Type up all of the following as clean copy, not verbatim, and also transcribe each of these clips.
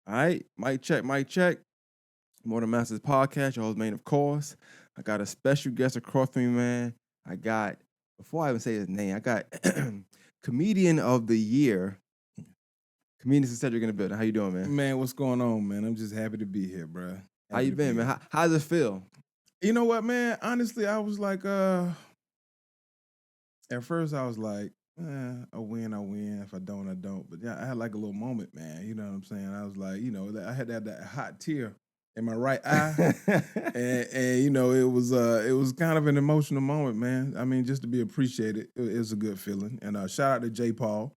All right, mic check, mic check. More Than Masters podcast, your host, man, of course. I got a special guest across from me, man. I got, before I even say his name, I got Comedian of the Year, Comedian Cedric in the building. How you doing, man? Man, what's going on, man? I'm just happy to be here, bro. How Happy you to be been, man? here. How does it feel? You know what, man? Honestly, I was like, at first I was like, I win, I win. If I don't, I don't. But yeah, I had like a little moment, man. You know what I'm saying? I was like, I had that hot tear in my right eye. And it was kind of an emotional moment, man. I mean, just to be appreciated, it was a good feeling. And shout out to J. Paul,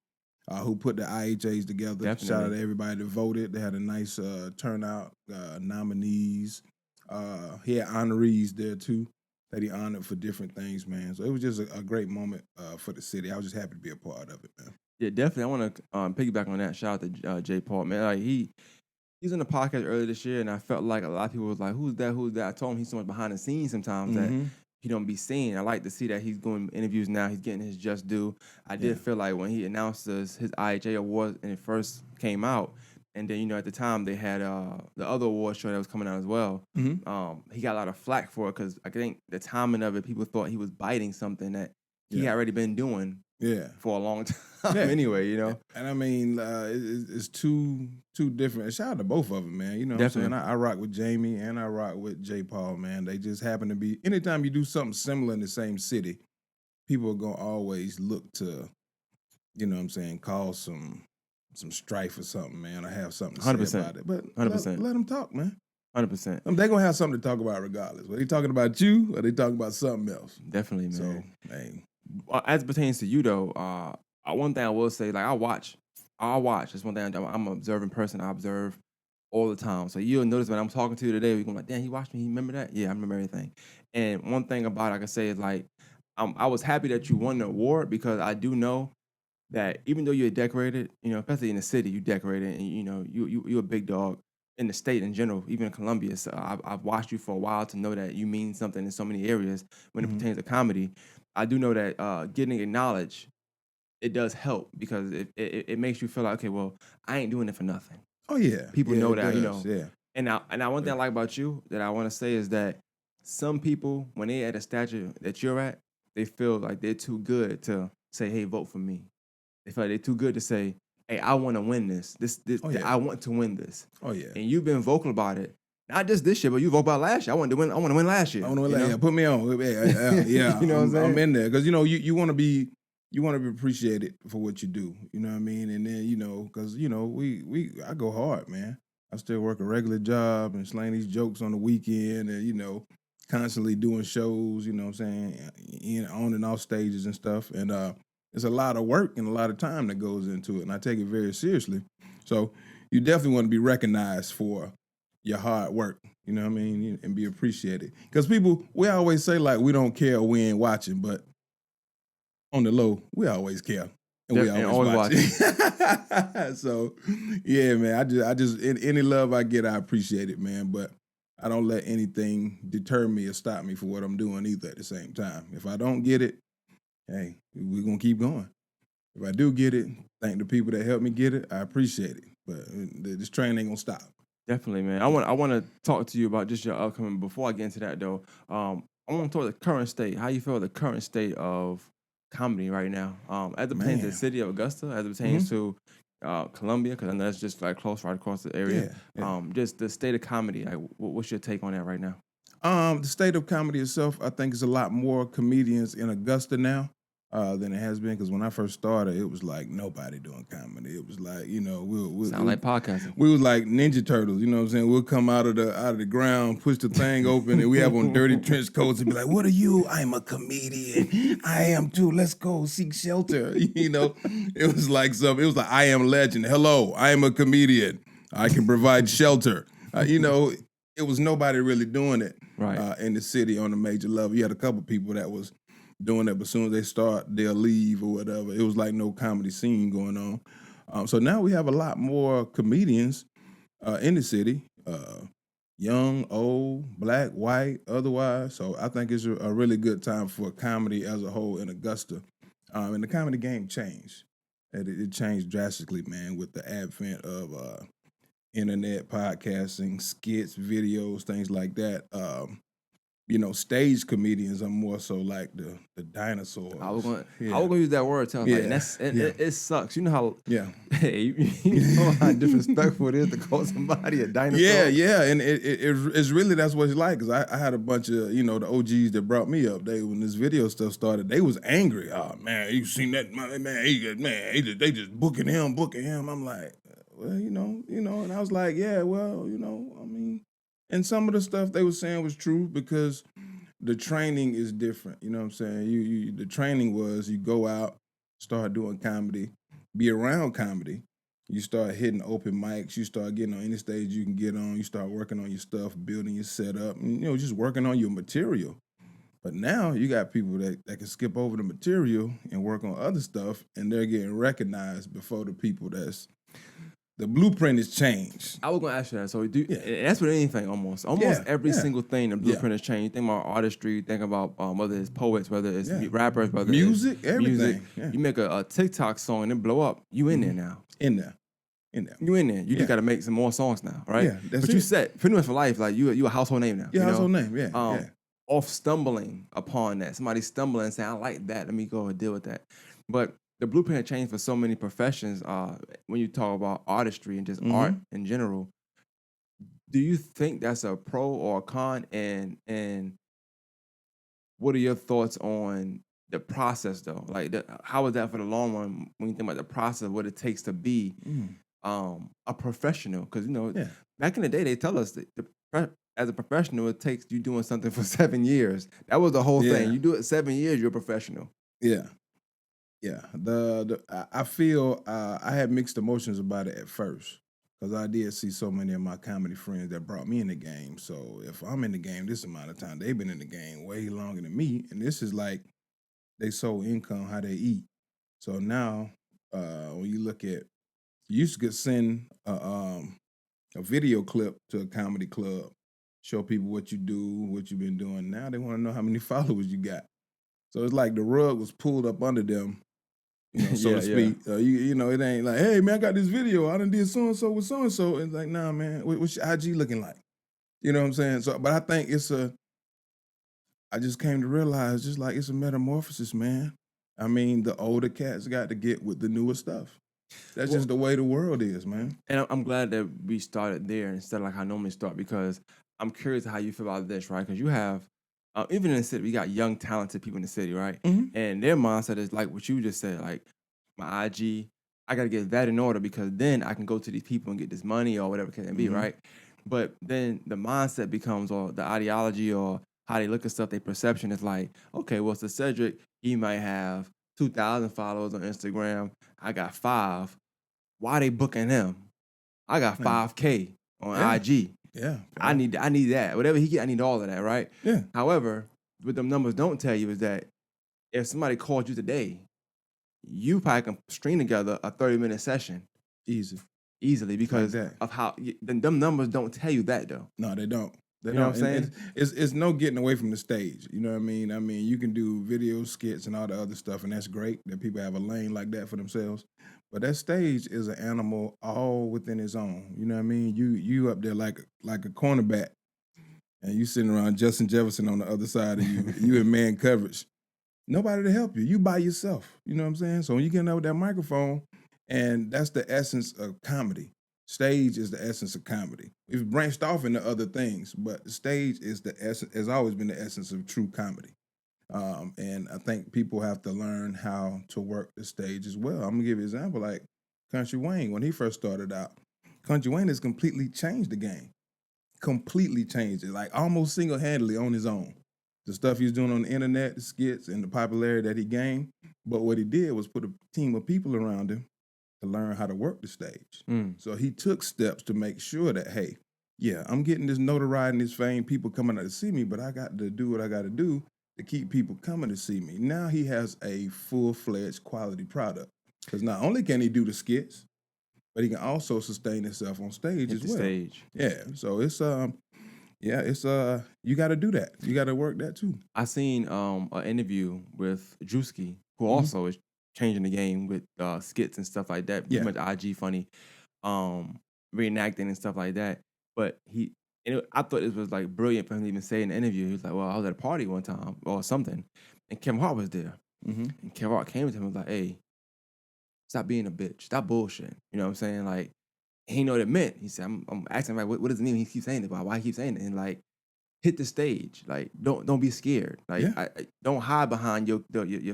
who put the IHAs together. Shout out Definitely. to everybody that voted. They had a nice turnout, nominees. He had honorees there too that he honored for different things, man. So it was just a great moment for the city. I was just happy to be a part of it, man. Yeah, definitely. I want to piggyback on that. Shout out to Jay Paul, man. Like he's in the podcast earlier this year, and I felt like a lot of people was like, "Who's that? Who's that?" I told him he's so much behind the scenes sometimes that Mm-hmm. he don't be seen. I like to see that he's doing interviews now. He's getting his just due. I Yeah. did feel like when he announced his IHA award and it first came out, and then at the time they had the other award show that was coming out as well. Mm-hmm. He got a lot of flack for it because I think the timing of it, people thought he was biting something that he had already been doing Yeah. for a long time. Yeah. Anyway, And I mean, it's two different. Shout out to both of them, man. You know what I'm saying? Definitely. I rock with Jamie and I rock with J. Paul, man. They just happen to be. Anytime you do something similar in the same city, people are gonna always look to, you know what I'm saying, cause some strife or something, man. I have something to say 100%. about it. But 100%. let them talk, man. 100%. They're gonna have something to talk about regardless. Whether they talking about you or they talking about something else. Definitely, man. So, hey. As it pertains to you though, one thing I will say, like I'll watch. That's one thing I'm an observant person. I observe all the time. So you'll notice when I'm talking to you today, you're gonna be like, damn, he watched me. He remember that? Yeah, I remember everything. And one thing about it I can say is like, I was happy that you won the award because I do know that even though you're decorated, especially in the city, you decorated, and you're a big dog in the state in general, even in Columbia. So I've watched you for a while to know that you mean something in so many areas when it pertains to comedy. I do know that getting acknowledged, it does help because it makes you feel like, okay, well, I ain't doing it for nothing. Oh yeah. People Yeah, know it that, does. Yeah. And one thing I like about you that I want to say is that some people, when they at a stature that you're at, they feel like they're too good to say, hey, vote for me. They feel like they're too good to say, hey, I want to win this. Oh, yeah. I want to win this. Oh yeah. And you've been vocal about it. Not just this year, but you voted about last year. I want to win last year. I want to win. Yeah, put me on. Yeah. You know what I'm saying? I'm in there because you want to be appreciated for what you do. You know what I mean? And then because I go hard, man. I still work a regular job and slang these jokes on the weekend, and constantly doing shows. You know what I'm saying? On and off stages and stuff. And it's a lot of work and a lot of time that goes into it, and I take it very seriously. So you definitely want to be recognized for your hard work, you know what I mean, and be appreciated. Because we always say like we don't care or we ain't watching, but on the low, we always care and we always watch. So, yeah, man, I just any love I get, I appreciate it, man. But I don't let anything deter me or stop me for what I'm doing either. At the same time, if I don't get it, hey, we're gonna keep going. If I do get it, thank the people that helped me get it. I appreciate it. But this train ain't gonna stop. Definitely, man. I want to talk to you about just your upcoming. Before I get into that, though, I want to talk the current state. How you feel the current state of comedy right now, as it pertains to the city of Augusta, as it pertains to Columbia, because I know that's just like close right across the area. Yeah. Just the state of comedy. Like, what's your take on that right now? The state of comedy itself, I think, is a lot more comedians in Augusta now than it has been. Because when I first started, it was like nobody doing comedy. It was like Sound like podcasting. We was like Ninja Turtles. You know what I'm saying? We'll come out of the ground, push the thing open, and we have on dirty trench coats and be like, "What are you? I'm a comedian. I am too. Let's go seek shelter." It was like something. It was like I am legend. Hello, I am a comedian. I can provide shelter. It was nobody really doing it Right. in the city on a major level. You had a couple people that was doing it, but as soon as they start, they'll leave or whatever. It was like no comedy scene going on. So now we have a lot more comedians in the city, young, old, black, white, otherwise. So I think it's a really good time for comedy as a whole in Augusta. And the comedy game changed. It changed drastically, man, with the advent of internet, podcasting, skits, videos, things like that. Stage comedians are more so like the dinosaurs. I was gonna Yeah. use that word too. I was like, and Yeah, that's and yeah. it sucks. You know how Yeah. hey, you know how disrespectful it is to call somebody a dinosaur. Yeah, and it's really that's what it's like. Cause I had a bunch of the OGs that brought me up. When this video stuff started, they was angry. Oh man, you seen that man? They just booking him. I'm like, well, and I was like, yeah, well, I mean, and some of the stuff they were saying was true because the training is different. You know what I'm saying? The training was you go out, start doing comedy, be around comedy. You start hitting open mics. You start getting on any stage you can get on. You start working on your stuff, building your setup, and just working on your material. But now you got people that can skip over the material and work on other stuff, and they're getting recognized before the people the blueprint has changed. I was gonna ask you that. So and that's with anything almost every single thing the blueprint has changed. You think about artistry, you think about whether it's poets, whether it's rappers, whether music, it's everything. You make a TikTok song and it blow up. You in there now. In there. You in there. You just got to make some more songs now, right? Yeah, that's but you set pretty much for life. Like you a household name now. Yeah, household name. Yeah. Off stumbling upon that, somebody stumbling and saying, "I like that. Let me go and deal with that." But the blueprint changed for so many professions. When you talk about artistry and just art in general, do you think that's a pro or a con? And what are your thoughts on the process though? Like, how is that for the long run when you think about the process, what it takes to be a professional? Because back in the day, they tell us that as a professional, it takes you doing something for 7 years. That was the whole thing. You do it 7 years, you're a professional. Yeah. I feel I had mixed emotions about it at first because I did see so many of my comedy friends that brought me in the game. So if I'm in the game this amount of time, they've been in the game way longer than me, and this is like they sole income how they eat. So now when you look at, you used to send a video clip to a comedy club, show people what you do, what you've been doing. Now they want to know how many followers you got. So it's like the rug was pulled up under them, so to speak. It ain't like, hey man, I got this video. I done did so and so with so and so. It's like, nah, man, what's your IG looking like? You know what I'm saying? So, but I think I just came to realize, just like it's a metamorphosis, man. I mean, the older cats got to get with the newer stuff. That's just the way the world is, man. And I'm glad that we started there instead of like I normally start, because I'm curious how you feel about this, right? Because you have, even in the city, we got young, talented people in the city, right? And their mindset is like what you just said, like my IG, I got to get that in order because then I can go to these people and get this money or whatever it can be, right? But then the mindset becomes, or the ideology or how they look at stuff, their perception is like, okay, well, so Cedric, he might have 2,000 followers on Instagram. I got 5. Why they booking him? I got 5K on IG. Yeah. I need that. Whatever he get, I need all of that, right? Yeah. However, what them numbers don't tell you is that if somebody called you today, you probably can string together a 30-minute session. Easily because of how them numbers don't tell you that though. No, they don't. You know what I'm saying? It's no getting away from the stage. You know what I mean? I mean, you can do video skits and all the other stuff, and that's great that people have a lane like that for themselves. But that stage is an animal all within its own. You know what I mean? You up there like a cornerback, and you sitting around Justin Jefferson on the other side of you. You in man coverage. Nobody to help you. You by yourself. You know what I'm saying? So when you get out with that microphone, and that's the essence of comedy. Stage is the essence of comedy. It's branched off into other things, but the stage is the essence, has always been the essence of true comedy. And I think people have to learn how to work the stage as well. I'm gonna give you an example, like Country Wayne, when he first started out. Country Wayne has completely changed the game. Completely changed it, like almost single-handedly on his own. The stuff he was doing on the internet, the skits, and the popularity that he gained. But what he did was put a team of people around him to learn how to work the stage. So he took steps to make sure that, hey, yeah, I'm getting this notoriety and this fame, people coming out to see me, but I got to do what I got to do to keep people coming to see me. Now he has a full-fledged quality product. Because not only can he do the skits, but he can also sustain himself on stage as well. Stage. Yeah, so it's you got to do that. You got to work that too. I seen an interview with Drewski, who also is changing the game with skits and stuff like that. Pretty much IG funny. reenacting and stuff like that. But I thought it was like brilliant for him to even say in the interview. He was like, "Well, I was at a party one time or something, and Kevin Hart was there, Mm-hmm. and Kevin Hart came to him and was like, hey, stop being a bitch, stop bullshitting." You know what I'm saying? Like, he didn't know what it meant. He said, "I'm asking like, what does it mean?" He keeps saying it, but why he keeps saying it? And like, hit the stage. Like, don't be scared. Like, Yeah. don't hide behind your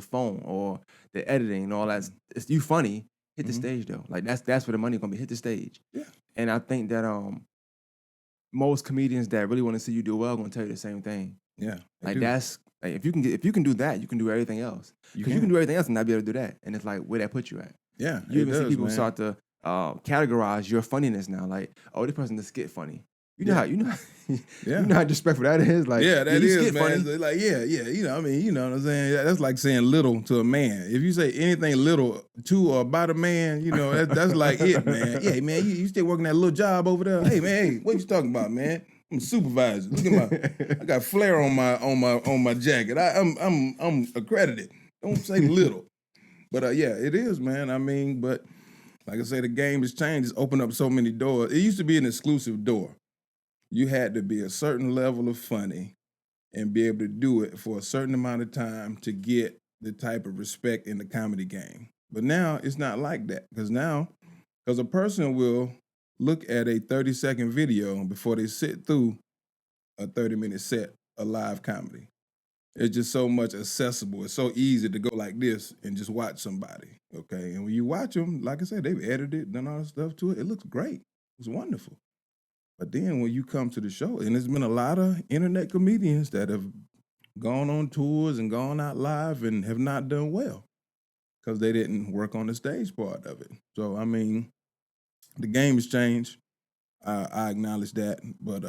phone or the editing and all that. It's you funny. Hit the Mhm. stage though. Like that's where the money gonna be. Hit the stage. Yeah. And I think that most comedians that really want to see you do well gonna tell you the same thing. Yeah. they Like do. that's like if you can do that, you can do everything else. Because you can do everything else and not be able to do that. And it's like where that puts you at. Yeah. You it even see does, people man. start to categorize your funniness now. Like, oh, this person is skit funny. You know Yeah. how you know Yeah. you know how disrespectful that is. Like, Yeah, that you is, skit man. funny. It's like, yeah. You know, I mean, you know what I'm saying? That's like saying little to a man. If you say anything little to or about a man, you know, that's like it, man. Yeah, man, you still working that little job over there? Hey, man, hey, what you talking about, man? I'm a supervisor. Look at I got flair on my jacket. I'm accredited. Don't say little. But yeah, it is, man. I mean, but like I say, the game has changed. It's opened up so many doors. It used to be an exclusive door. You had to be a certain level of funny and be able to do it for a certain amount of time to get the type of respect in the comedy game. But now it's not like that because a person will look at a 30-second video before they sit through a 30-minute set of live comedy. It's just so much accessible. It's so easy to go like this and just watch somebody. Okay. And when you watch them, like I said, they've edited, done all the stuff to it. It looks great. It's wonderful. But then when you come to the show, and there's been a lot of internet comedians that have gone on tours and gone out live and have not done well because they didn't work on the stage part of it. So, I mean, the game has changed. I acknowledge that. But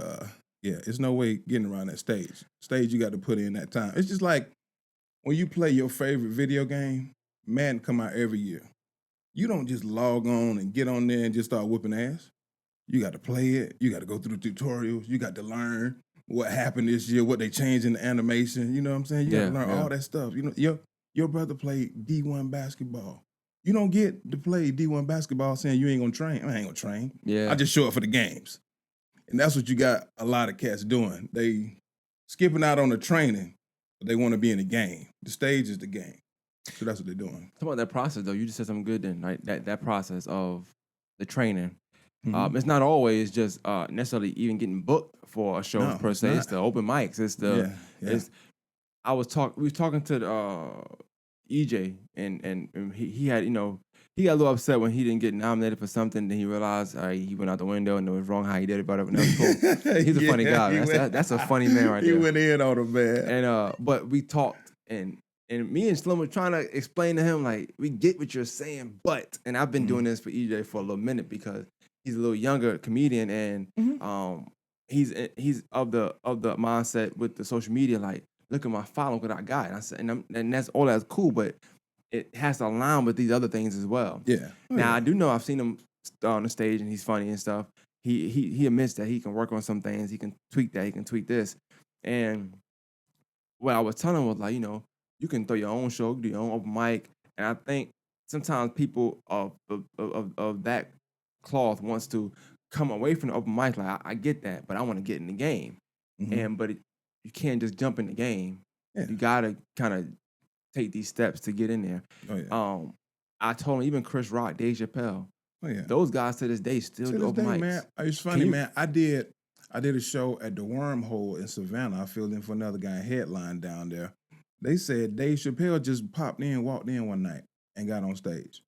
yeah, it's no way getting around that stage. Stage, you got to put in that time. It's just like when you play your favorite video game, Madden come out every year. You don't just log on and get on there and just start whooping ass. You got to play it. You got to go through the tutorials. You got to learn what happened this year, what they changed in the animation. You know what I'm saying? You got to learn all that stuff. You know, your brother played D1 basketball. You don't get to play D1 basketball saying you ain't gonna train. I ain't gonna train. Yeah. I just show up for the games. And that's what you got a lot of cats doing. They skipping out on the training, but they want to be in the game. The stage is the game. So that's what they're doing. Talk about that process though. You just said something good then, right? That process of the training. Mhm. It's not always just necessarily even getting booked for a show No, per it's se. not. It's the open mics. It's the Yeah. it's. We was talking to EJ and he had he got a little upset when he didn't get nominated for something. Then he realized he went out the window and it was wrong how he did it. But that was cool. He's a funny guy. That's a funny man right there. He went in on him, man. And but we talked and me and Slim were trying to explain to him like we get what you're saying, but and I've been doing this for EJ for a little minute because he's a little younger comedian and he's of the mindset with the social media like look at my following what I got and I said and that's all that's cool, but it has to align with these other things as well. Yeah. Now I do know I've seen him on the stage and he's funny and stuff. He admits that he can work on some things. He can tweak that. He can tweak this. And what I was telling him was like, you can throw your own show, do your own open mic. And I think sometimes people of that cloth wants to come away from the open mic. Like I get that, but I want to get in the game. Mhm. But you can't just jump in the game. Yeah. You gotta kind of take these steps to get in there. Oh yeah. I told him even Chris Rock, Dave Chappelle, Oh yeah. those guys to this day still To do this open day, mics. man, it's funny, man. I did a show at the Wormhole in Savannah. I filled in for another guy headline down there. They said Dave Chappelle just popped in, walked in one night, and got on stage.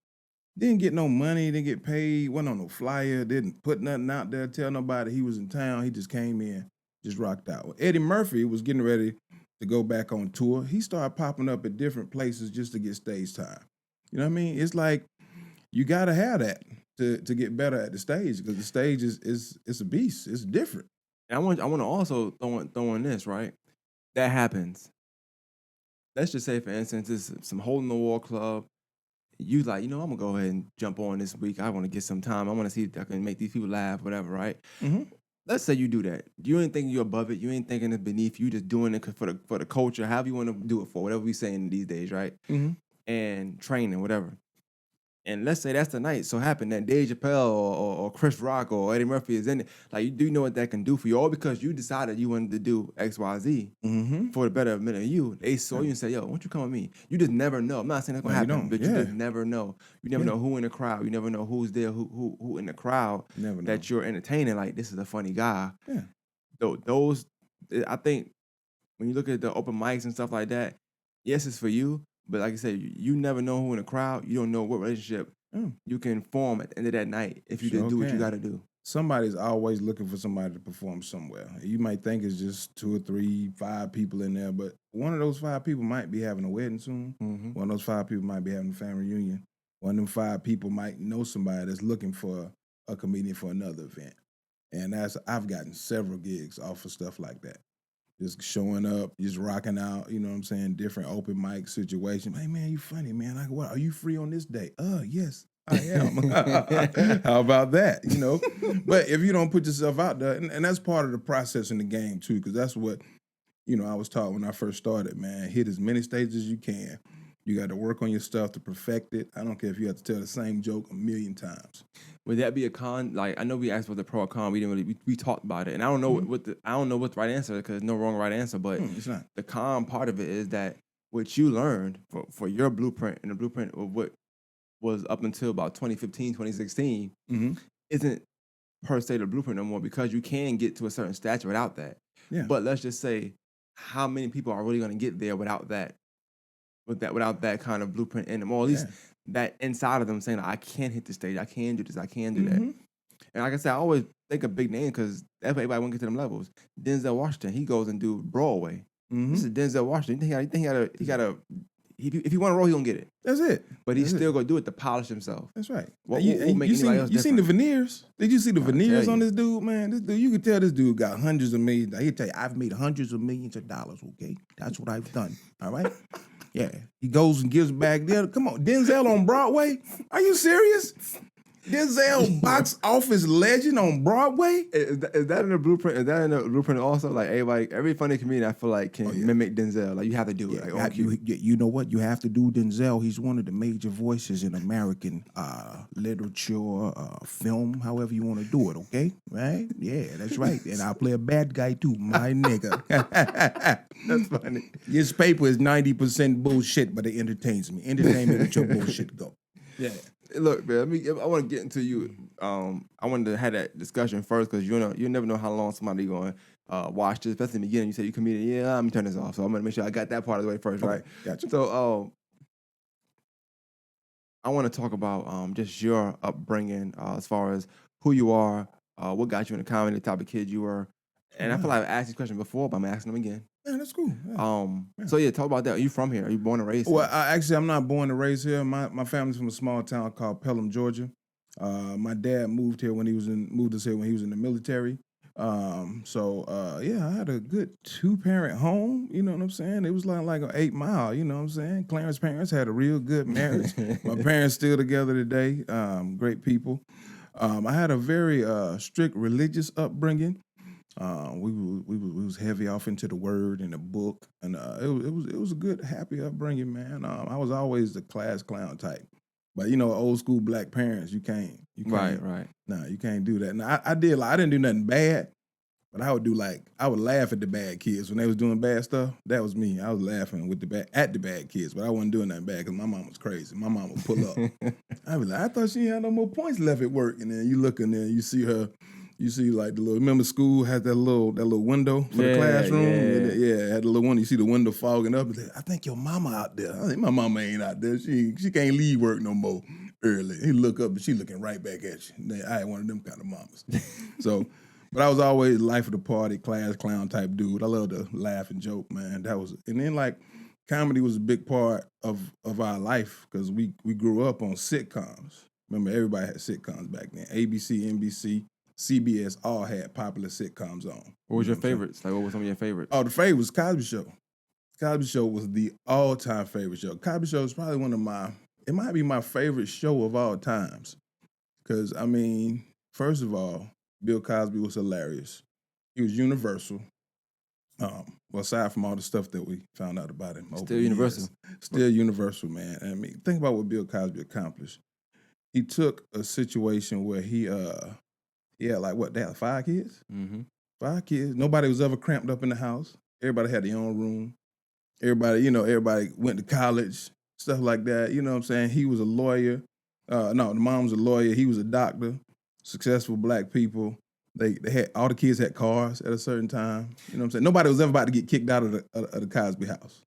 Didn't get no money, didn't get paid, wasn't on no flyer, didn't put nothing out there, tell nobody he was in town. He just came in, just rocked out. When Eddie Murphy was getting ready to go back on tour, he started popping up at different places just to get stage time. You know what I mean? It's like you gotta have that to get better at the stage because the stage is a beast. It's different. And I want to also throw in this, right? That happens. Let's just say, for instance, it's some hole in the wall club. You like, I'm gonna go ahead and jump on this week. I want to get some time. I want to see if I can make these people laugh, whatever, right? Mhm. Let's say you do that. You ain't thinking you're above it. You ain't thinking it's beneath you. Just doing it for the culture, however you want to do it for, whatever we saying these days, right? Mhm. And training, whatever. And let's say that's the night. So happened that Dave Chappelle or Chris Rock or Eddie Murphy is in it. Like, you do know what that can do for you, all because you decided you wanted to do X, Y, Z Mm-hmm. for the betterment of you. They saw you and said, "Yo, why don't you come with me?" You just never know. I'm not saying that's gonna No, you happen, don't. but you Yeah. just never know. You never Yeah. know who in the crowd. You never know who's there, who in the crowd Never know. that you're entertaining. Like, this is a funny guy. Yeah. Those, I think, when you look at the open mics and stuff like that, yes, it's for you. But like I said, you never know who in the crowd. You don't know what relationship Mm. you can form at the end of that night if you Sure just do what you can. got to do. Somebody's always looking for somebody to perform somewhere. You might think it's just 2 or 3, 5 people in there, but one of those 5 people might be having a wedding soon. Mm-hmm. One of those 5 people might be having a family reunion. One of them 5 people might know somebody that's looking for a comedian for another event. And I've gotten several gigs off of stuff like that. Just showing up, just rocking out, you know what I'm saying? Different open mic situations. Hey man, you funny, man. What, are you free on this day? Yes, I am. How about that? You know? But if you don't put yourself out there, and that's part of the process in the game too, because that's what, I was taught when I first started, man. Hit as many stages as you can. You got to work on your stuff to perfect it. I don't care if you have to tell the same joke a million times. Would that be a con? Like, I know we asked for the pro or con. We didn't really we talked about it, and I don't know I don't know what's the right answer, because there's no wrong or right answer. But It's not. the con part of it is that what you learned for your blueprint and the blueprint of what was up until about 2015, 2016 Mm-hmm. isn't per se the blueprint no more, because you can get to a certain stature without that. Yeah. But let's just say, how many people are really going to get there without that kind of blueprint in them, or at least that inside of them saying, I can hit the stage, I can do this, I can do that. And like I said, I always think of big name because everybody want to get to them levels. Denzel Washington, he goes and do Broadway. This is Denzel Washington. You think he got a if he want a role, he gonna get it. That's it. But he's still gonna do it to polish himself. That's right. What you make anybody else you seen the different? veneers? Did you see the veneers tell on you. this dude, man? This dude, you could tell this dude got hundreds of millions. He'll tell you, I've made hundreds of millions of dollars, okay? That's what I've done, all right? Yeah. He goes and gives back there. Come on, Denzel on Broadway? Are you serious? Denzel box office legend on Broadway? Is that in the blueprint? Is that in the blueprint also? Like, every funny comedian I feel like can mimic Denzel. Like, you have to do it. Like, you know what? You have to do Denzel. He's one of the major voices in American literature, film, however you want to do it, okay? Right? Yeah, that's right. And I play a bad guy too, my nigga. That's funny. This paper is 90% bullshit, but it entertains me. Entertain me with your bullshit, go. Yeah. Look, man, I want to get into you. I wanted to have that discussion first, because you never know how long somebody going to watch this, especially in the beginning. You say you comedian, yeah, let me turn this off. So I'm going to make sure I got that part of the way first, right? Gotcha. So I want to talk about just your upbringing, as far as who you are, what got you into comedy, the type of kid you were. And I feel like I've asked this question before, but I'm asking them again. Yeah, that's cool. Yeah. So talk about that. Are you from here? Are you born and raised here? Well, I'm not born and raised here. My family's from a small town called Pelham, Georgia. My dad moved us here when he was in the military. I had a good 2-parent home. You know what I'm saying? It was like an 8 mile. You know what I'm saying? Clarence parents had a real good marriage. My parents still together today. Great people. I had a very strict religious upbringing. We was heavy off into the word and the book, and it was a good, happy upbringing, man. I was always the class clown type, but old school black parents, you can't. Right. Nah, you can't do that. Now I didn't do nothing bad, but I would laugh at the bad kids when they was doing bad stuff. That was me. I was laughing at the bad kids, but I wasn't doing nothing bad because my mom was crazy. My mom would pull up. I'd be like, I thought she had no more points left at work, and then you look in there, you see her. You see, like, remember school had that little window for the classroom? Yeah, had a little window. You see the window fogging up. I think your mama out there. I think my mama ain't out there. She can't leave work no more early. He look up, and she looking right back at you. I ain't one of them kind of mamas. But I was always life of the party, class clown type dude. I love to laugh and joke, man. And then, like, comedy was a big part of our life because we grew up on sitcoms. Remember, everybody had sitcoms back then. ABC, NBC, CBS all had popular sitcoms on. What was your favorites? Like, what were some of your favorites? Oh, the favorite was Cosby Show. Cosby Show was the all-time favorite show. Cosby Show is probably it might be my favorite show of all times. Because, first of all, Bill Cosby was hilarious. He was universal. Aside from all the stuff that we found out about him. Still universal. Still universal, man. Think about what Bill Cosby accomplished. he took a situation where he had like what, they had 5 kids? Mm-hmm. 5 kids. Nobody was ever cramped up in the house. Everybody had their own room. Everybody went to college, stuff like that. You know what I'm saying? He was a lawyer. No, the mom was a lawyer. He was a doctor. Successful black people. They had all the kids had cars at a certain time. You know what I'm saying? Nobody was ever about to get kicked out of the Cosby house.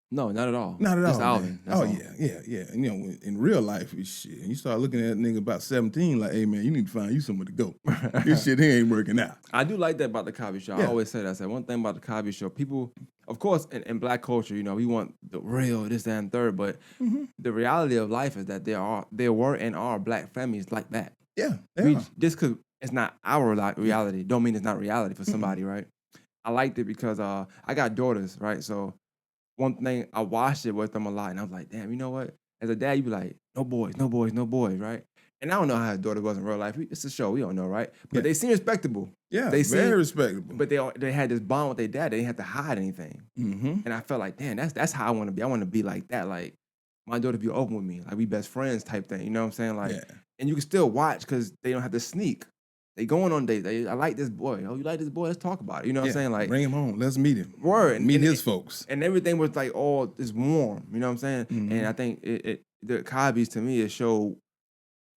No, not at all. Not at Just all, Alvin. man. That's Oh all. yeah. And, in real life, shit. You start looking at a nigga about 17, like, hey man, you need to find you somewhere to go. This shit he ain't working out. I do like that about the Cosby Show. I Yeah. always say that. I said one thing about the Cosby Show. People, of course, in black culture, we want the real, this, that, and third. But the reality of life is that there were and are black families like that. Yeah, they are. Just because it's not our reality, don't mean it's not reality for somebody, right? I liked it because I got daughters, right? So one thing, I watched it with them a lot, and I was like, damn, you know what? As a dad, you be like, no boys, no boys, no boys, right? And I don't know how his daughter was in real life. It's a show, we don't know, right? But Yeah. they seem respectable. Yeah, They very seem- respectable. But they had this bond with their dad. They didn't have to hide anything. Mm-hmm. And I felt like, damn, that's how I want to be. I want to be like that. Like, my daughter be open with me. Like, we best friends type thing. You know what I'm saying? Like, Yeah. and you can still watch because they don't have to sneak. They going on dates. I like this boy. Oh, you like this boy? Let's talk about it. You know what I'm saying? Like, bring him home. Let's meet him. word. Meet And- his folks. and everything was like all this warm. You know what I'm saying? Mhm. And I think the Cosby's, to me, it showed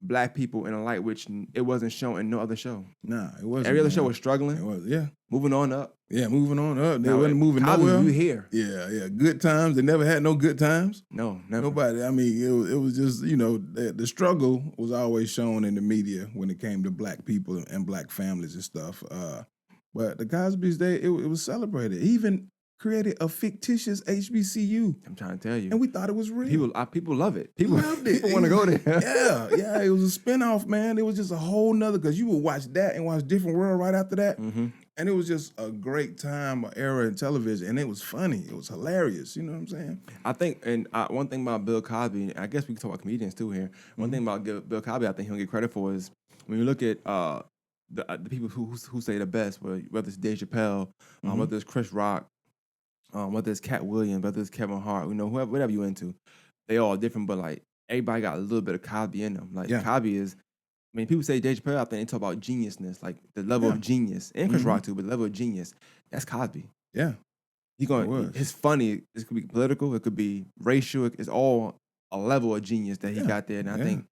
black people in a light which it wasn't shown in no other show. Nah, it wasn't. Every other show man. was struggling, It was, yeah. moving on up. Yeah, moving on up. They Now, wasn't moving Cosby, nowhere. you here? Yeah. Good times. They never had no good times. No, never. Nobody. I mean, it was just, the struggle was always shown in the media when it came to black people and black families and stuff. But the Cosby's Day, it was celebrated. He even created a fictitious HBCU, I'm trying to tell you. and we thought it was real. People love it. People Loved it. People want to go there. Yeah. It was a spinoff, man. It was just a whole nother, because you would watch that and watch Different World right after that. Mm-hmm. And it was just a great time, an era in television. And it was funny. It was hilarious. You know what I'm saying? I think, and one thing about Bill Cosby, I guess we can talk about comedians too here. One thing about Bill Cosby, I think he'll get credit for is when you look at the people who say the best, whether it's Dave Chappelle, whether it's Chris Rock, whether it's Cat Williams, whether it's Kevin Hart, whatever you into, they all different, but like everybody got a little bit of Cosby in them. Like Yeah. Cosby is, I mean, people say Dave Chappelle, I think they talk about geniusness, like the level of genius, and Chris Rock too, but the level of genius, that's Cosby. Yeah. It's funny. It could be political. It could be racial. It's all a level of genius that he got there, and I think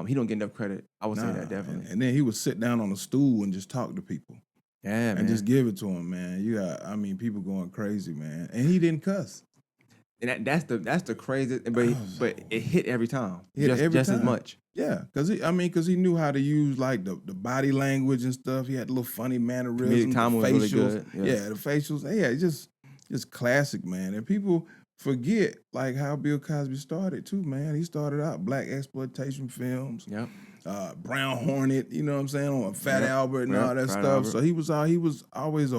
he don't get enough credit. I would say that definitely. And then he would sit down on a stool and just talk to people Yeah, man. and just give it to him, man. People going crazy, man. And he didn't cuss. And that's the craziest. But it hit every time. Hit just every as time. much. Yeah, because he knew how to use like the body language and stuff. He had little funny mannerisms. Comedic timing the was really facials. good. Yeah. The facials. Yeah, just classic, man. And people forget like how Bill Cosby started too, man. He started out black exploitation films. Yep. Brown Hornet, you know what I'm saying, on Fat Albert and all that Fat stuff. Albert. So he was always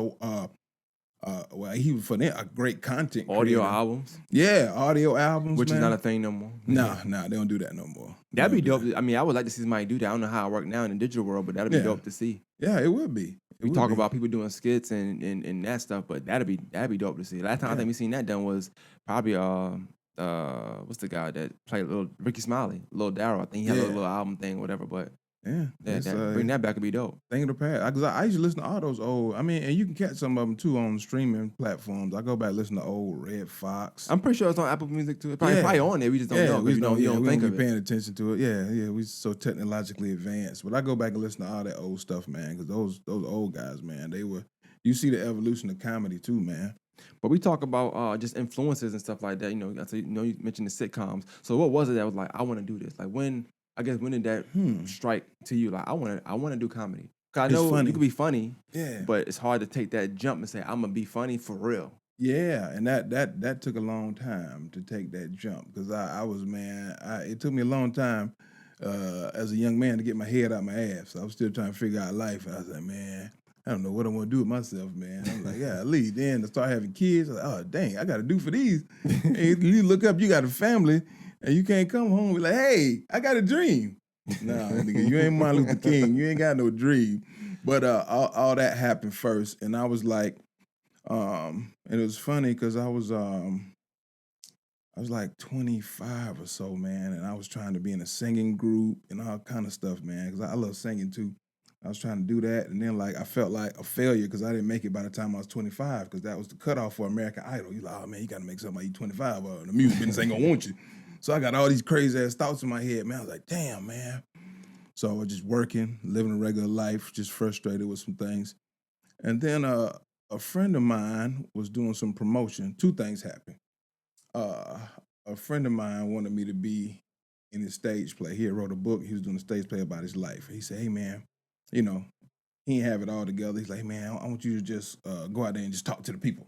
he was for them a great content Audio creator. albums, Yeah, audio albums, which man. is not a thing no more. Nah, they don't do that no more. That'd be They don't dope. do I mean, I would like to see somebody do that. I don't know how it works now in the digital world, but that'd be Yeah. dope to see. that. Yeah, it would be. It We would talk be. about people doing skits and that stuff, but that'd be dope to see. Last time I think we seen that done was probably what's the guy that played little Ricky Smiley, Lil Darryl. I think he had a Yeah. little album thing, whatever. But Yeah, it's, bring that back would be dope. thing of the past. Because I used to listen to all those old. I mean, and you can catch some of them too on streaming platforms. I go back and listen to old Red Fox. I'm pretty sure it's on Apple Music too. It's probably on there. We just don't know. 'Cause we you don't we think don't of be it. paying attention to it. Yeah, we so technologically advanced. But I go back and listen to all that old stuff, man, because those old guys, man, they were. You see the evolution of comedy too, man. But we talk about just influences and stuff like that. So you mentioned the sitcoms. So what was it that was like, I want to do this? Like when did that strike to you? Like I want to do comedy. 'Cause I It's know funny. you can be funny, Yeah, but it's hard to take that jump and say I'm gonna be funny for real. yeah, and that took a long time to take that jump because it took me a long time as a young man to get my head out my ass. I was still trying to figure out life. I was like, man, I don't know what I want to do with myself, man. I'm like, yeah, leave. Then to start having kids, I was like, oh dang, I got to do for these. And you look up, you got a family, and you can't come home and be like, hey, I got a dream. Nah, nigga, you ain't Martin Luther King. You ain't got no dream. But all that happened first, and I was like, and it was funny because I was I was like 25 or so, man, and I was trying to be in a singing group and all kind of stuff, man, because I love singing too. I was trying to do that, and then like I felt like a failure because I didn't make it by the time I was 25, because that was the cutoff for American Idol. You like, oh man, you got to make something like you 25, or the music business ain't gonna want you. So I got all these crazy ass thoughts in my head, man. I was like, damn, man. So I was just working, living a regular life, just frustrated with some things. And then a friend of mine was doing some promotion. Two things happened. Uh, a friend of mine wanted me to be in his stage play. He had wrote a book. He was doing a stage play about his life. He said, "Hey man, you know, he didn't have it all together." He's like, "Man, I want you to just go out there and just talk to the people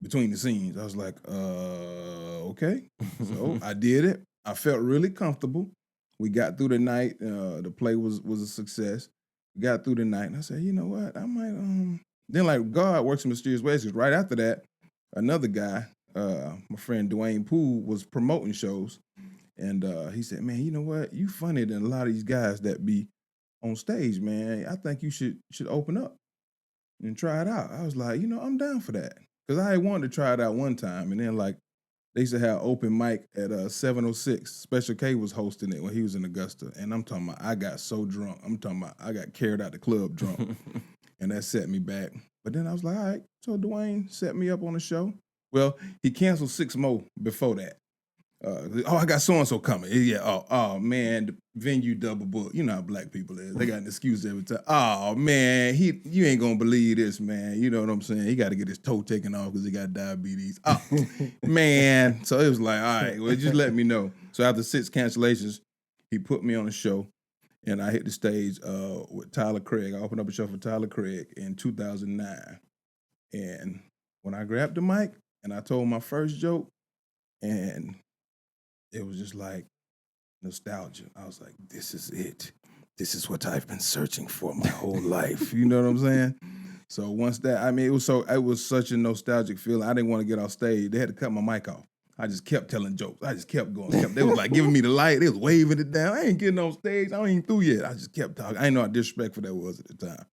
between the scenes." I was like, okay." So I did it. I felt really comfortable. We got through the night. The play was a success. We got through the night, and I said, "You know what? I might." Then like God works in mysterious ways. Because right after that, another guy, my friend Dwayne Poole, was promoting shows, and he said, "Man, you know what? You funnier than a lot of these guys that be on stage, man. I think you should open up and try it out." I was like, I'm down for that. Cause I had wanted to try it out one time. And then like they used to have open mic at 706. Special K was hosting it when he was in Augusta. And I'm talking about I got so drunk. I'm talking about I got carried out the club drunk. And that set me back. But then I was like, all right. So Dwayne set me up on the show. Well, he canceled 6 more before that. I got so and so coming. Yeah. Oh man, the venue double book. You know how black people is. They got an excuse every time. Oh man, you ain't gonna believe this, man. You know what I'm saying? He got to get his toe taken off because he got diabetes. Oh man. So it was like, all right, well, just let me know. So after 6 cancellations, he put me on a show, and I hit the stage with Tyler Craig. I opened up a show for Tyler Craig in 2009, and when I grabbed the mic and I told my first joke, and it was just like nostalgia. I was like, this is it. This is what I've been searching for my whole life. You know what I'm saying? So once that, I mean, it was such a nostalgic feeling. I didn't want to get off stage. They had to cut my mic off. I just kept telling jokes. I just kept going. They was like giving me the light. They was waving it down. I ain't getting on stage. I ain't even through yet. I just kept talking. I didn't know how disrespectful that was at the time.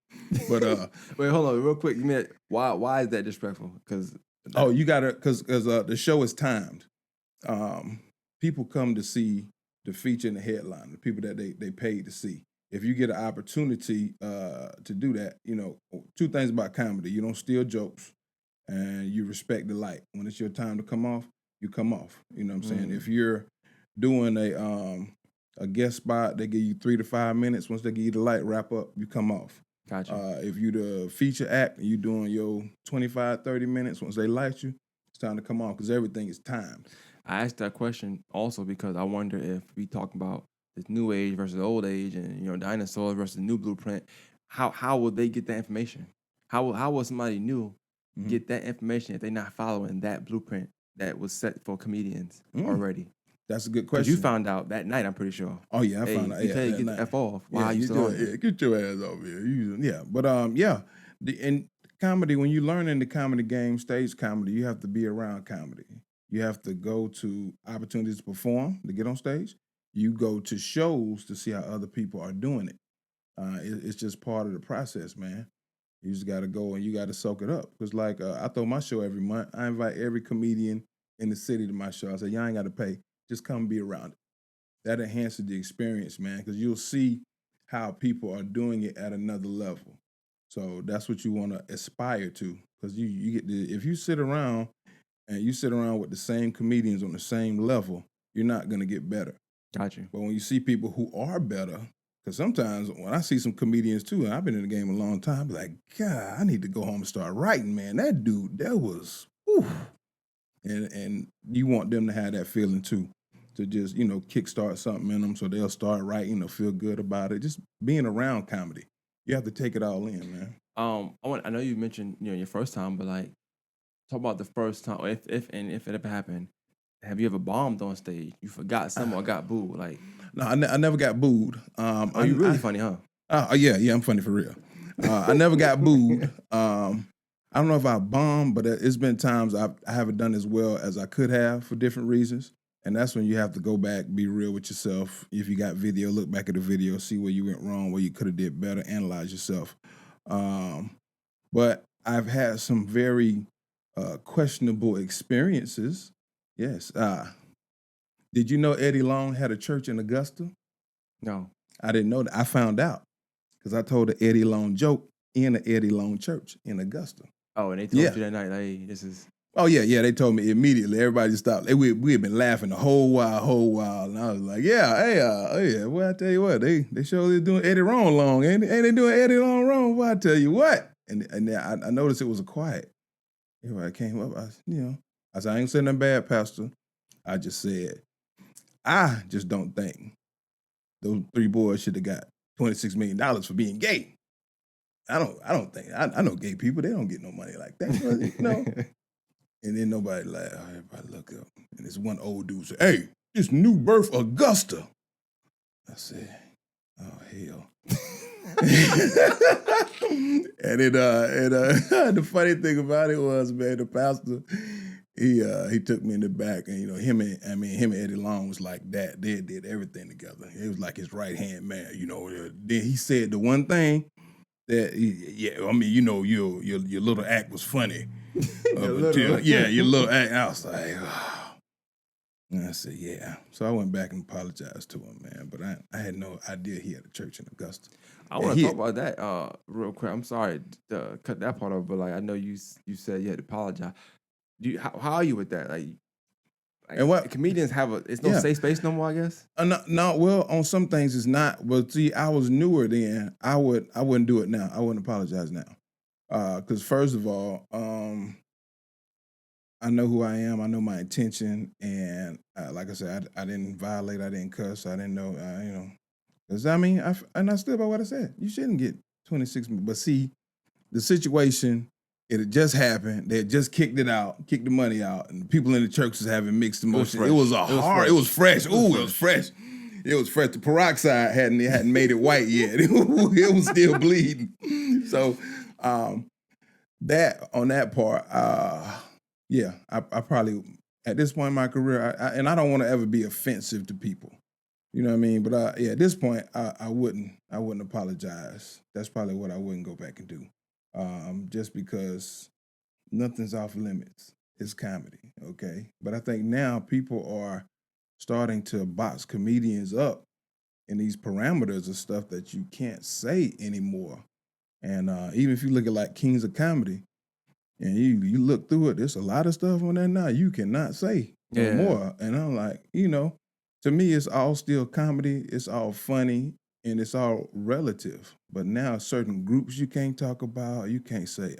But wait, hold on, real quick. You mean why is that disrespectful? Because you gotta because the show is timed. People come to see the feature and the headline, the people that they paid to see. If you get an opportunity to do that, 2 things about comedy: you don't steal jokes, and you respect the light. When it's your time to come off, you come off. You know what I'm saying? If you're doing a guest spot, they give you 3 to 5 minutes. Once they give you the light, wrap up, you come off. Gotcha. If you the feature act and you doing your 25, 30 minutes, once they light you, it's time to come off because everything is timed. I asked that question also because I wonder if we talk about this new age versus the old age, and dinosaurs versus the new blueprint. How will they get that information? How will somebody new get that information if they're not following that blueprint that was set for comedians already? That's a good Because question. you found out that night, I'm pretty sure. Oh yeah, I found out. You tell you that get night. the F off. Why are you still on here? Get your ass over here. But yeah, in comedy, when you learn in the comedy game, stage comedy, you have to be around comedy. You have to go to opportunities to perform, to get on stage. You go to shows to see how other people are doing it. It's just part of the process, man. You just got to go and you got to soak it up. Because like I throw my show every month. I invite every comedian in the city to my show. I say, y'all ain't got to pay. Just come be around it. That enhances the experience, man, because you'll see how people are doing it at another level. So that's what you want to aspire to, because you get if you sit around and you sit around with the same comedians on the same level, you're not gonna get better. Got you. But when you see people who are better, because sometimes when I see some comedians too, and I've been in the game a long time, I'm like, God, I need to go home and start writing, man. That dude, that was, whew. And you want them to have that feeling too, to just kickstart something in them so they'll start writing or feel good about it. Just being around comedy, you have to take it all in, man. I know you mentioned your first time, but like talk about the first time, if it ever happened. Have you ever bombed on stage? You forgot something or got booed? Like, no, I never got booed. you really funny, huh? Yeah, I'm funny for real. I never got booed. I don't know if I bombed, but it's been times I haven't done as well as I could have for different reasons. And that's when you have to go back, be real with yourself. If you got video, look back at the video, see where you went wrong, where you could have did better, analyze yourself. But I've had some very questionable experiences, Yes. Did you know Eddie Long had a church in Augusta? No. I didn't know that. I found out because I told the Eddie Long joke in the Eddie Long church in Augusta. Oh, and they told Yeah. you that night, like, hey, this is. Oh yeah. They told me immediately. Everybody just stopped. We had been laughing the whole while, and I was like, yeah, hey, yeah. Well, I tell you what, they surely doing Eddie Long, ain't they doing Eddie Long wrong? Well, I tell you what, and then I noticed it was a quiet. Everybody came up. I said, I ain't saying nothing bad, Pastor. I just said, I just don't think those three boys should have got $26 million for being gay. I don't think. I know gay people. They don't get no money like that. You know. And then nobody laughed. Everybody look up. And this one old dude said, hey, this New Birth Augusta. I said, oh, hell. and the funny thing about it was, man, the pastor, he took me in the back, and him and Eddie Long was like that. They did everything together. It was like his right hand man. Then he said the one thing that your little act was funny. Your little act. I was like, oh. And I said, yeah. So I went back and apologized to him, man. But I had no idea he had a church in Augusta. I want to talk about that real quick. I'm sorry to cut that part off, but like I know you said you had to apologize. How are you with that? Like and what comedians have it's no safe space no more, I guess. No. Well, on some things it's not. But see, I was newer then. I wouldn't do it now. I wouldn't apologize now. Because first of all, I know who I am. I know my intention, and like I said, I didn't violate. I didn't cuss. I didn't know. Because I stood by what I said. You shouldn't get 26. But see, the situation, it had just happened. They had just kicked the money out, and the people in the church was having mixed emotions. It was fresh. Ooh, it was fresh. It was fresh. The peroxide hadn't made it white yet. It was still bleeding. So that on that part, I probably at this point in my career, and I don't want to ever be offensive to people. You know what I mean? But at this point, I wouldn't apologize. That's probably what I wouldn't go back and do. Just because nothing's off limits. It's comedy, okay? But I think now people are starting to box comedians up in these parameters of stuff that you can't say anymore. And even if you look at like Kings of Comedy, and you look through it, there's a lot of stuff on there now you cannot say no more. And I'm like, to me, it's all still comedy. It's all funny, and it's all relative. But now certain groups you can't talk about, you can't say.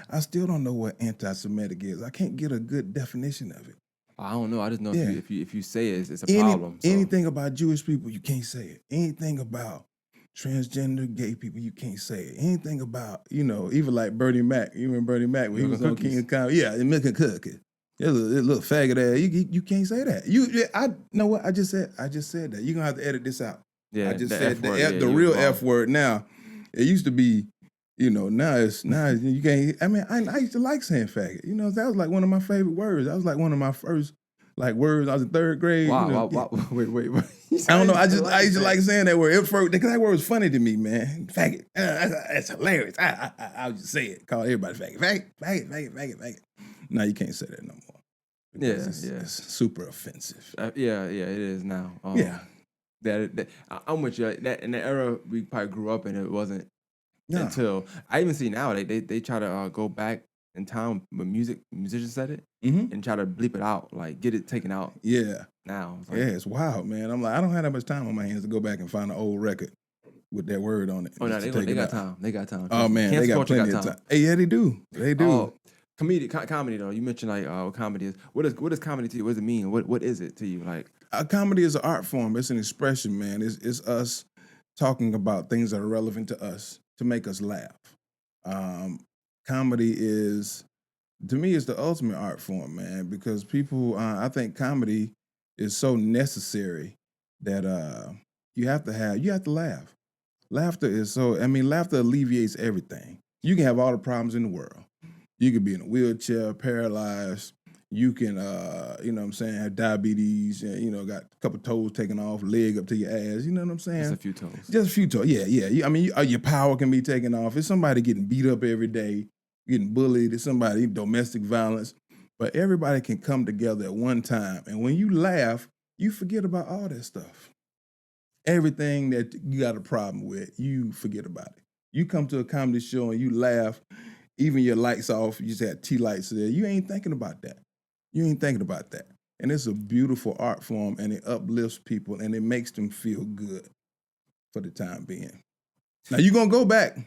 I still don't know what anti-Semitic is. I can't get a good definition of it. I don't know. I just know if you say it's a problem. So. Anything about Jewish people, you can't say it. Anything about transgender gay people, you can't say it. Anything about, even like Bernie Mac. You remember Bernie Mac when he was on King of Comedy? Yeah, milk and cookies. There's a little faggot ass. You can't say that. I know what I just said. I just said that. You're gonna have to edit this out. Yeah, I just said the real F word. Now, it used to be, now you can't. I used to like saying faggot. That was like one of my favorite words. That was like one of my first words. I was in third grade. Wow. Wait. I don't know. I used to like saying that word. Because that word was funny to me, man. Faggot. That's hilarious. I would just say it. Call everybody faggot. Faggot. No, you can't say that no more. It's super offensive. It is now. I'm with you. That in the era we probably grew up in, it wasn't until I even see now they try to go back in time when musicians said it and try to bleep it out, like get it taken out. Yeah. Now. It's wild, man. I'm like, I don't have that much time on my hands to go back and find an old record with that word on it. Oh no, they got time. They got time. Oh man, they got plenty of time. Hey, yeah, they do. They do. Comedy though. You mentioned what comedy is. What is comedy to you? What does it mean? What is it to you? Like comedy is an art form. It's an expression, man. It's us talking about things that are relevant to us to make us laugh. Comedy is, to me, is the ultimate art form, man. Because people, I think comedy is so necessary that you have to laugh. Laughter is laughter alleviates everything. You can have all the problems in the world. You could be in a wheelchair, paralyzed. You can, have diabetes, got a couple toes taken off, leg up to your ass. You know what I'm saying? Just a few toes. Just a few toes. Yeah. Your power can be taken off. It's somebody getting beat up every day, getting bullied. It's somebody domestic violence. but everybody can come together at one time. And when you laugh, you forget about all that stuff. Everything that you got a problem with, you forget about it. You come to a comedy show and you laugh, even your lights off, you just had tea lights there. You ain't thinking about that. You ain't thinking about that. And it's a beautiful art form and it uplifts people and it makes them feel good for the time being. Now you're gonna go back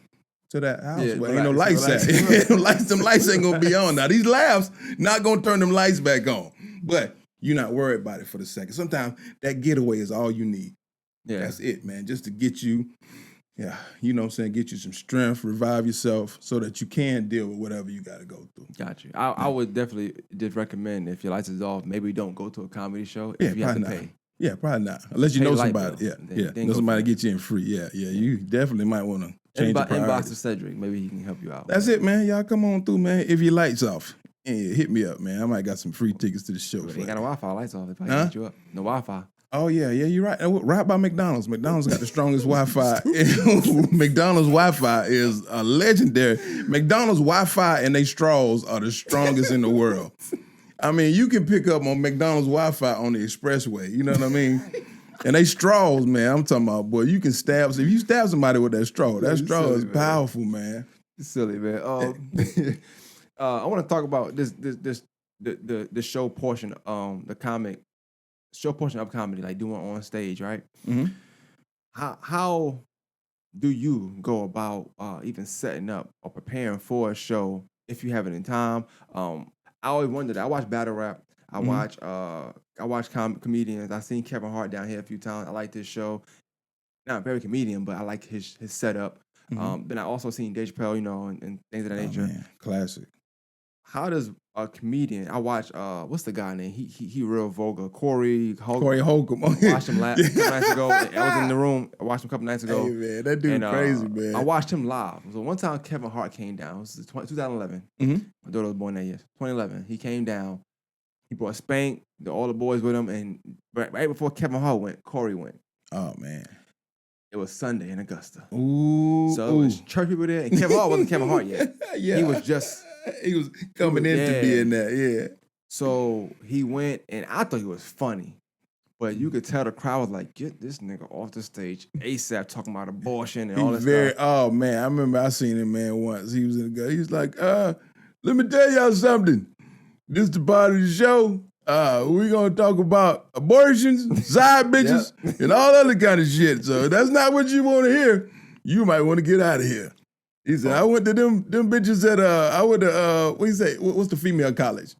to that house Yeah, where ain't no relax, lights relax. at. Them lights ain't gonna be on. Now these laughs not gonna turn them lights back on. But you're not worried about it for the second. Sometimes that getaway is all you need. Yeah. That's it, man. Just to get you, you know what I'm saying, get you some strength, revive yourself so that you can deal with whatever you got to go through. Got you. I would definitely just recommend if your lights is off, maybe don't go to a comedy show if you have to probably not. pay. Yeah, probably not. Unless you Pay know light somebody. bill, then Know go somebody for to it. get you in free. Yeah. You definitely might want to change your Inbox priorities. to Cedric. Maybe he can help you out. That's it, man. Y'all come on through, man. If your lights off, hit me up, man. I might got some free tickets to the show. But For they ain't got you. no Wi-Fi. Lights off. They probably Huh? get you up. No Wi-Fi. Oh, yeah, you're right. Right by McDonald's. McDonald's got the strongest Wi-Fi. McDonald's Wi-Fi is a legendary. McDonald's Wi-Fi and they straws are the strongest in the world. I mean, you can pick up on McDonald's Wi-Fi on the expressway. You know what I mean? And they straws, man. I'm talking about, boy, you can stab. If you stab somebody with that straw you is silly, man. powerful, man. Silly, man. I want to talk about the show portion, the comic show portion of comedy, like doing on stage, right? Mhm. How do you go about even setting up or preparing for a show if you have it in time? I always wondered. I watch battle rap. I watch comedians. I've seen Kevin Hart down here a few times. I like this show. Not very comedian, but I like his setup. Then I also seen Dave Chappelle, and things of that nature. Man, classic. How does a comedian? I watch what's the guy name? He real vulgar. Corey Holcomb. I watched him a couple nights ago. I was in the room. I watched him a couple nights ago. Hey, man, that dude crazy, man. I watched him live. So one time Kevin Hart came down. It was 2011. My daughter was born that year. 2011. He came down. He brought Spank, all the boys with him, and right before Kevin Hart went, Corey went. Oh, man. It was Sunday in Augusta. Ooh. So it was church people there, and Kevin Hart wasn't Kevin Hart yet. Yeah. He was coming in to be in that, yeah. So he went, and I thought he was funny. But you could tell the crowd was like, get this nigga off the stage ASAP, talking about abortion and all that stuff. Oh, man, I remember I seen him, man, once. He was in the guy. He was like, let me tell y'all something. This the part of the show. We're going to talk about abortions, side bitches, and all other kind of shit. So if that's not what you want to hear, you might want to get out of here. He said, I went to them bitches at, I went to, what do you say, what's the female college?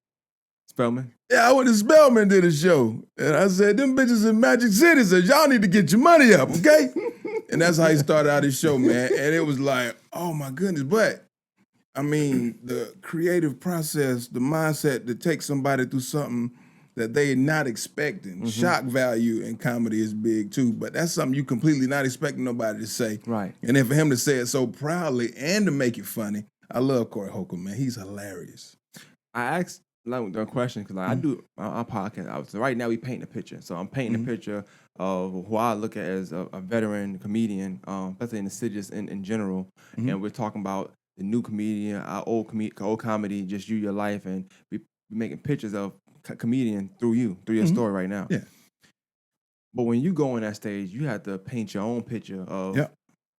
Spelman? Yeah, I went to Spelman to the show. And I said, them bitches in Magic City said, y'all need to get your money up, okay? And that's how he started out his show, man. And it was like, oh my goodness. But, I mean, the creative process, the mindset to take somebody through something that they're not expecting. Shock value in comedy is big too, but that's something you completely not expecting nobody to say. Right. And then for him to say it so proudly and to make it funny, I love Corey Holcomb, man. He's hilarious. I asked the question because I do our podcast. So right now we paint a picture. So I'm painting a picture of who I look at as a veteran comedian, especially in the cities in general. And we're talking about the new comedian, our old comedy, just you, your life, and we making pictures of comedian through your story right now. Yeah. But when you go on that stage, you have to paint your own picture of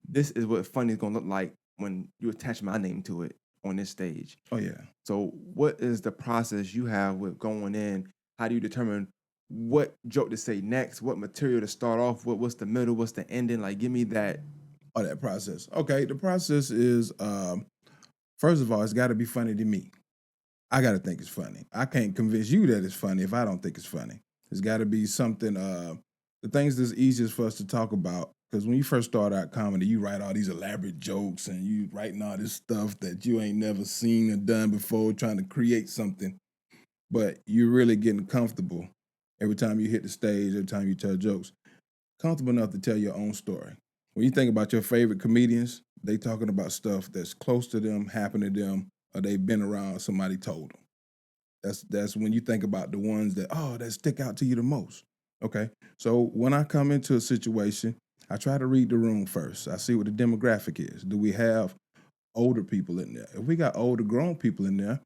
this is what funny is gonna look like when you attach my name to it on this stage. Oh yeah. So what is the process you have with going in? How do you determine what joke to say next? What material to start off with? What's the middle? What's the ending? Like, give me that. Oh, that process. Okay, the process is, first of all, it's got to be funny to me. I got to think it's funny. I can't convince you that it's funny if I don't think it's funny. It's got to be something, the things that's easiest for us to talk about. Because when you first start out comedy, you write all these elaborate jokes and you writing all this stuff that you ain't never seen or done before, trying to create something. But you're really getting comfortable every time you hit the stage, every time you tell jokes. Comfortable enough to tell your own story. When you think about your favorite comedians, they talking about stuff that's close to them, happened to them, or they've been around, somebody told them. That's when you think about the ones that stick out to you the most. Okay, so when I come into a situation, I try to read the room first. I see what the demographic is. Do we have older people in there? If we got older grown people in there,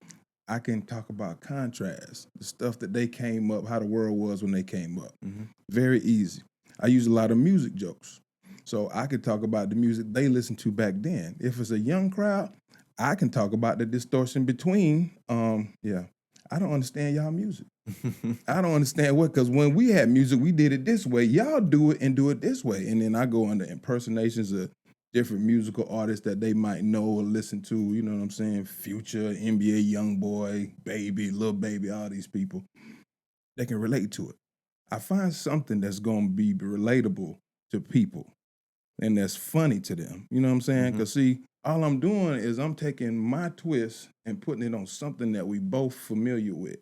I can talk about contrast, the stuff that they came up, how the world was when they came up. Mm-hmm. Very easy. I use a lot of music jokes. So I could talk about the music they listened to back then. If it's a young crowd, I can talk about the distortion between, I don't understand y'all music. I don't understand what, because when we had music, we did it this way. Y'all do it and do it this way. And then I go into impersonations of different musical artists that they might know or listen to. You know what I'm saying? Future, NBA Youngboy, Baby, Lil Baby, all these people. They can relate to it. I find something that's going to be relatable to people and that's funny to them. You know what I'm saying? Because see, all I'm doing is I'm taking my twist and putting it on something that we both familiar with.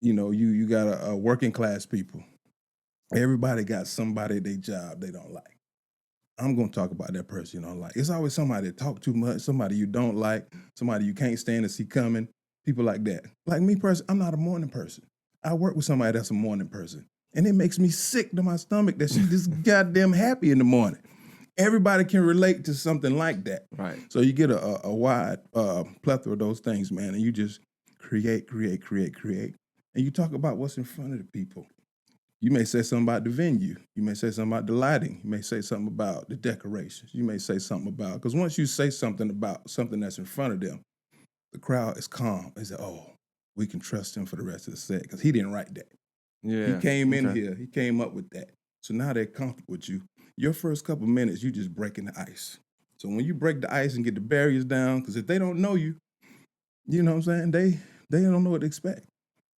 You know, you got a working class people. Everybody got somebody at their job they don't like. I'm gonna talk about that person you don't like. It's always somebody that talk too much, somebody you don't like, somebody you can't stand to see coming, people like that. Like me personally, I'm not a morning person. I work with somebody that's a morning person. And it makes me sick to my stomach that she just goddamn happy in the morning. Everybody can relate to something like that. Right. So you get a wide plethora of those things, man, and you just create. And you talk about what's in front of the people. You may say something about the venue. You may say something about the lighting. You may say something about the decorations. You may say something about, because once you say something about something that's in front of them, the crowd is calm. They say, oh, we can trust him for the rest of the set because he didn't write that. Yeah. He came in here. He came up with that. So now they're comfortable with you. Your first couple minutes, you just breaking the ice. So when you break the ice and get the barriers down, because if they don't know you, you know what I'm saying? They don't know what to expect.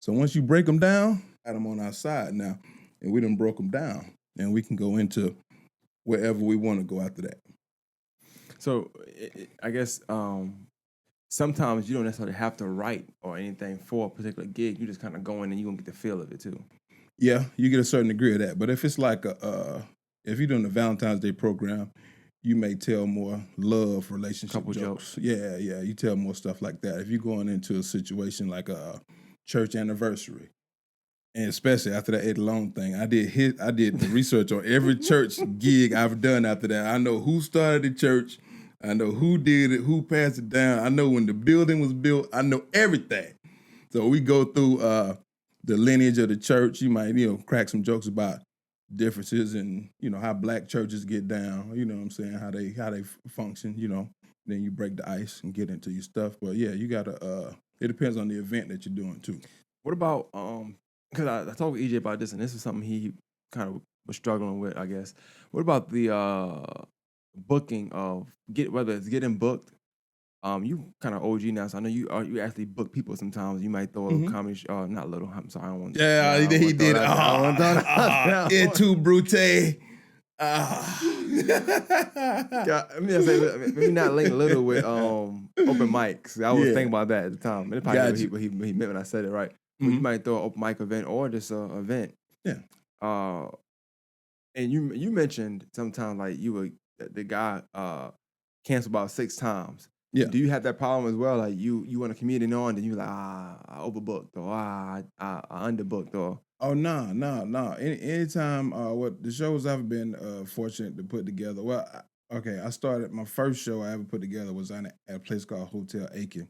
So once you break them down, got them on our side now, and we done broke them down, and we can go into wherever we want to go after that. So I guess sometimes you don't necessarily have to write or anything for a particular gig. You just kind of go in and you're going to get the feel of it too. Yeah, you get a certain degree of that. But if it's like if you're doing the Valentine's Day program, you may tell more love relationship Couple jokes. Yeah, you tell more stuff like that. If you're going into a situation like a church anniversary, and especially after that Ed Long thing, I did the research on every church gig I've done after that. I know who started the church. I know who did it, who passed it down. I know when the building was built. I know everything. So we go through the lineage of the church. You might, crack some jokes about differences and, how black churches get down, you know what I'm saying, how they function, Then you break the ice and get into your stuff. But yeah, you gotta it depends on the event that you're doing too. What about because I talked with EJ about this, and this is something he kind of was struggling with, I guess. What about the booking of whether it's getting booked? You kind of OG now, so I know you actually book people sometimes. You might throw a little comedy, not little. I'm sorry, I don't want. Yeah, he did. It too brute. Let me say, maybe not link little with open mics. I was thinking about that at the time, and it probably what he meant when I said it, right? But you might throw an open mic event or just an event. Yeah. And you mentioned sometimes like the guy canceled about 6 times. Yeah. Do you have that problem as well? Like you want a comedian on, then you like I overbooked or I underbooked or. Oh no. Anytime what the shows I've been fortunate to put together. Well, I started my first show I ever put together was at a place called Hotel Aiken,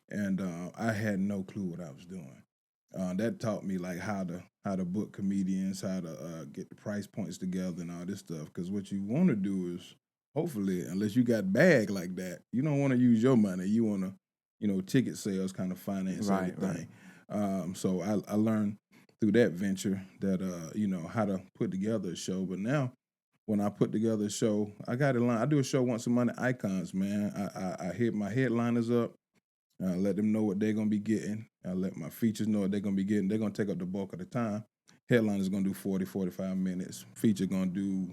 and I had no clue what I was doing. That taught me like how to book comedians, how to get the price points together and all this stuff. Because what you want to do is hopefully, unless you got bag like that, you don't want to use your money. You want to, ticket sales kind of finance everything. Right. So I learned through that venture that how to put together a show. But now when I put together a show, I got a line. I do a show once a month at Icons, man. I hit my headliners up. I let them know what they're gonna be getting. I let my features know what they're gonna be getting. They're gonna take up the bulk of the time. Headliner's gonna do 40, 45 minutes. Feature gonna do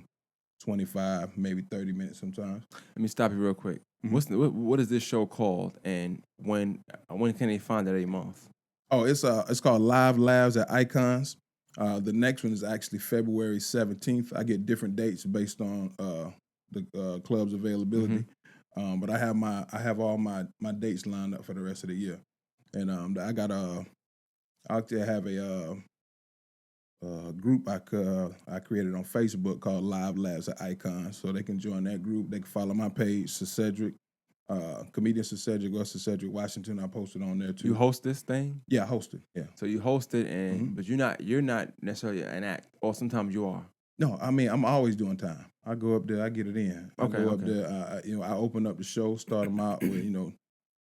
25, maybe 30 minutes sometimes. Let me stop you real quick. Mm-hmm. What is this show called, and when can they find that a month? Oh, it's called Live Labs at Icons. The next one is actually February 17th. I get different dates based on the club's availability. Mm-hmm. But I have all my dates lined up for the rest of the year, and I got I have a group I created on Facebook called Live Labs at Icons, so they can join that group. They can follow my page, Cedric, Comedians of Cedric, West of Cedric, Washington. I posted on there too. You host this thing? Yeah, I hosted. Yeah. So you host it, Mhm. but you're not necessarily an act, or sometimes you are. No, I mean I'm always doing time. I go up there, I get it in. I Okay, go up okay. there, I open up the show, start them out with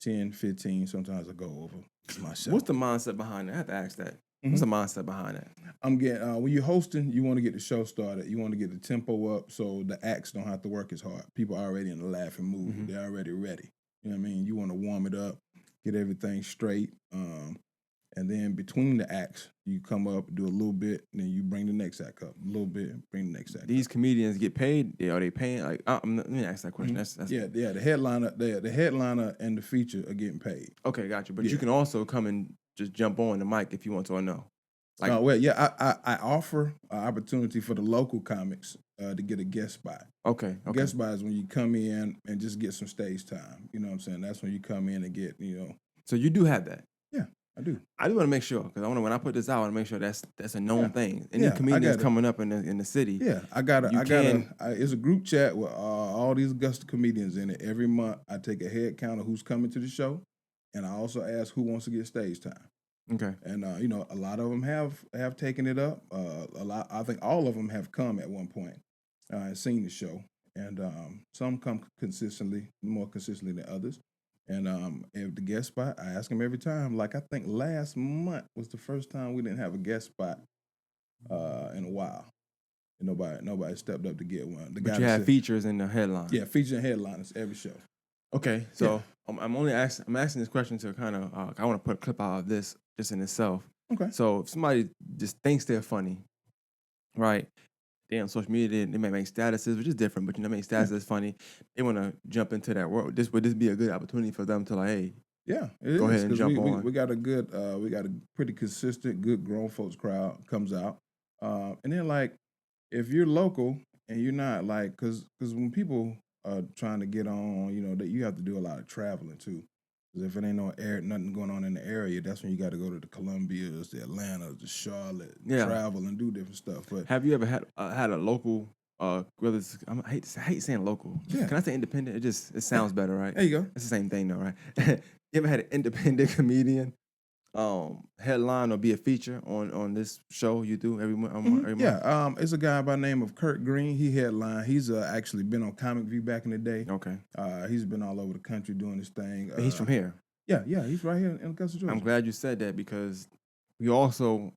10, 15. Sometimes I go over. It's my show. What's the mindset behind that? I have to ask that. What's the mindset behind that? I'm getting when you're hosting, you want to get the show started. You want to get the tempo up so the acts don't have to work as hard. People are already in the laughing mood. They're already ready. You know what I mean? You want to warm it up, get everything straight. And then between the acts, you come up, do a little bit, and then you bring the next act up. A little bit, bring the next act These up. comedians get paid? Are they paying? Like, let me ask that question. That's Yeah. The headliner and the feature are getting paid. Okay, got you. But you can also come and just jump on the mic if you want to or no. I offer an opportunity for the local comics to get a guest spot. Okay. Guest spot is when you come in and just get some stage time. You know what I'm saying? That's when you come in and get, So you do have that? Yeah, I do. I do want to make sure, because when I put this out, I want to make sure that's a known thing. Any Yeah, comedians coming up in the city. Yeah, it's a group chat with all these Augusta comedians in it. Every month, I take a head count of who's coming to the show, and I also ask who wants to get stage time. Okay. And a lot of them have taken it up. I think all of them have come at one point and seen the show, and some come more consistently than others. And if the guest spot, I ask them every time. Like I think last month was the first time we didn't have a guest spot in a while. And nobody stepped up to get one. But you have features in the headline. Yeah, features and headliners every show. Okay, so I'm asking this question to kind of I want to put a clip out of this just in itself. Okay. So if somebody just thinks they're funny, right? They on social media, they may make statuses, which is different, but make statuses that's funny. They want to jump into that world. Would this be a good opportunity for them to hey? Yeah, go ahead and jump on. We got a pretty consistent, good grown folks crowd comes out, and then if you're local and you're not because when people are trying to get on, that you have to do a lot of traveling too. Because if it ain't nothing going on in the area, that's when you got to go to the Columbias, the Atlantas, the Charlotte, travel and do different stuff. But have you ever had a local? Whether it's, I hate saying local. Yeah. Can I say independent? It sounds better, right? There you go. It's the same thing, though, right? You ever had an independent comedian headline or be a feature on this show you do every month? Yeah, it's a guy by the name of Kurt Green. He headlined. He's actually been on Comic View back in the day. Okay. He's been all over the country doing his thing. He's from here. Yeah, he's right here in Augusta, Georgia. I'm glad you said that because we also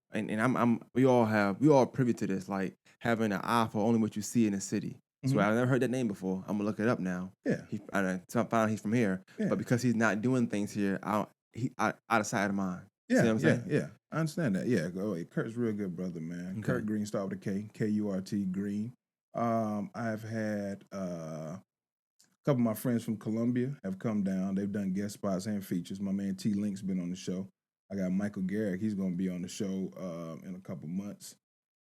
we all are privy to this, like having an eye for only what you see in the city. So I've never heard that name before. I'm gonna look it up now. Yeah. I found out he's from here, but because he's not doing things here, out of sight of mind. Yeah, see what I'm saying? Yeah. I understand that. Yeah, Kurt's a real good brother, man. Okay. Kurt Green, start with a K, K-U-R-T, Green. I've had a couple of my friends from Columbia have come down. They've done guest spots and features. My man T Link's been on the show. I got Michael Garrick. He's going to be on the show in a couple months.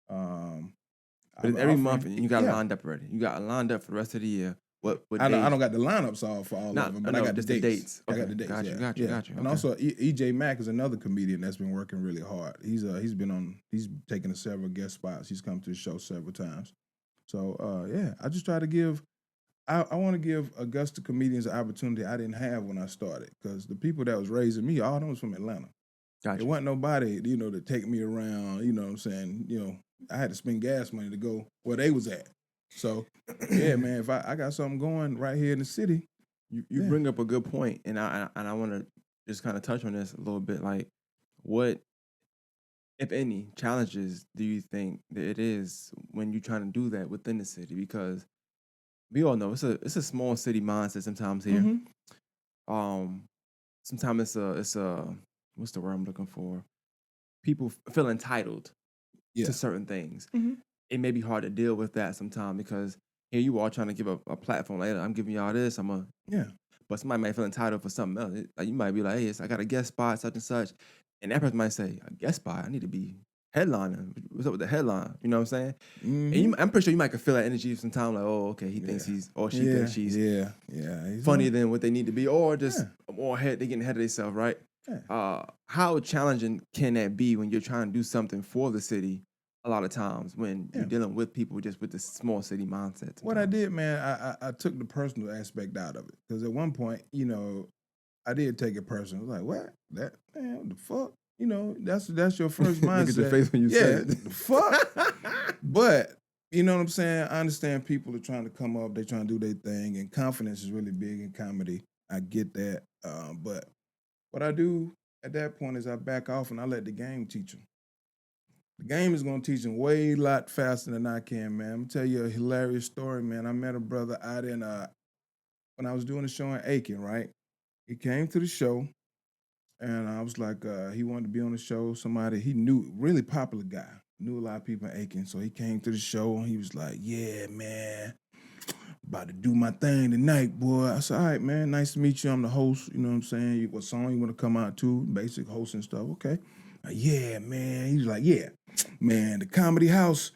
But every month you got lined up already. You got lined up for the rest of the year. What I don't got the lineups all for all of them, but I got the dates. Okay. I got the dates. Got you. Okay. And also EJ Mack is another comedian that's been working really hard. He's taken several guest spots. He's come to the show several times. So I just try to give. I want to give Augusta comedians an opportunity I didn't have when I started, because the people that was raising me, all of them was from Atlanta. Gotcha. There wasn't nobody, to take me around. You know what I'm saying? I had to spend gas money to go where they was at. So, yeah, man, if I got something going right here in the city. You bring up a good point, and I want to just kind of touch on this a little bit. Like, what, if any, challenges do you think that it is when you're trying to do that within the city? Because we all know it's a small city mindset sometimes here. Sometimes it's a what's the word I'm looking for? People feel entitled to certain things. It may be hard to deal with that sometimes because here you are trying to give a platform. Like, I'm giving y'all this. But somebody might feel entitled for something else. Like, you might be like, hey, I got a guest spot, such and such. And that person might say, a guest spot? I need to be headlining. What's up with the headline? You know what I'm saying? And I'm pretty sure you might could feel that energy sometimes. Like, oh, okay, he thinks or she thinks she's funnier than what they need to be, or just more ahead. They're getting ahead of themselves, right? How challenging can that be when you're trying to do something for the city, a lot of times when Yeah. you're dealing with people just with this small city mindset. What I Sometimes. did, man, I took the personal aspect out of it because at one point, I did take it personal. I was like, what? That man, what the fuck? That's your first Look at your mindset. face when you Yeah, said the fuck. But you know what I'm saying? I understand people are trying to come up, they're trying to do their thing, and confidence is really big in comedy. I get that. But what I do at that point is I back off and I let the game teach them. The game is gonna teach them way lot faster than I can, man. I'm gonna tell you a hilarious story, man. I met a brother out in when I was doing a show in Aiken, right? He came to the show and I was like, he wanted to be on the show. Somebody he knew, really popular guy, knew a lot of people in Aiken. So he came to the show and he was like, yeah, man, about to do my thing tonight, boy. I said, all right, man, nice to meet you. I'm the host. You know what I'm saying? What song you want to come out to? Basic hosting stuff. Okay. Yeah, man. He was like, yeah, man, the Comedy House,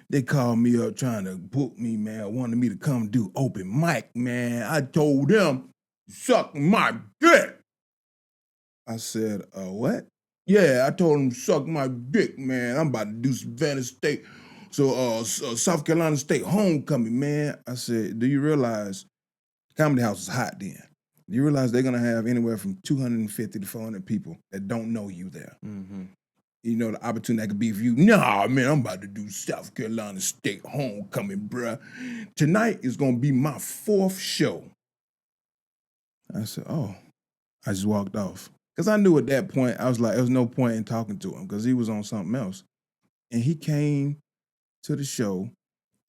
they called me up trying to book me, man. Wanted me to come do open mic, man. I told them, suck my dick. I said, what? Yeah, I told him suck my dick, man. I'm about to do Savannah State, South Carolina State homecoming, man. I said, do you realize Comedy House is hot then? Do you realize they're gonna have anywhere from 250 to 400 people that don't know you there? Mm-hmm. You know, the opportunity that could be for you. Nah, man, I'm about to do South Carolina State homecoming, bruh. Tonight is gonna be my 4th show. I said, oh. I just walked off. Because I knew at that point, I was like, there was no point in talking to him because he was on something else. And he came to the show.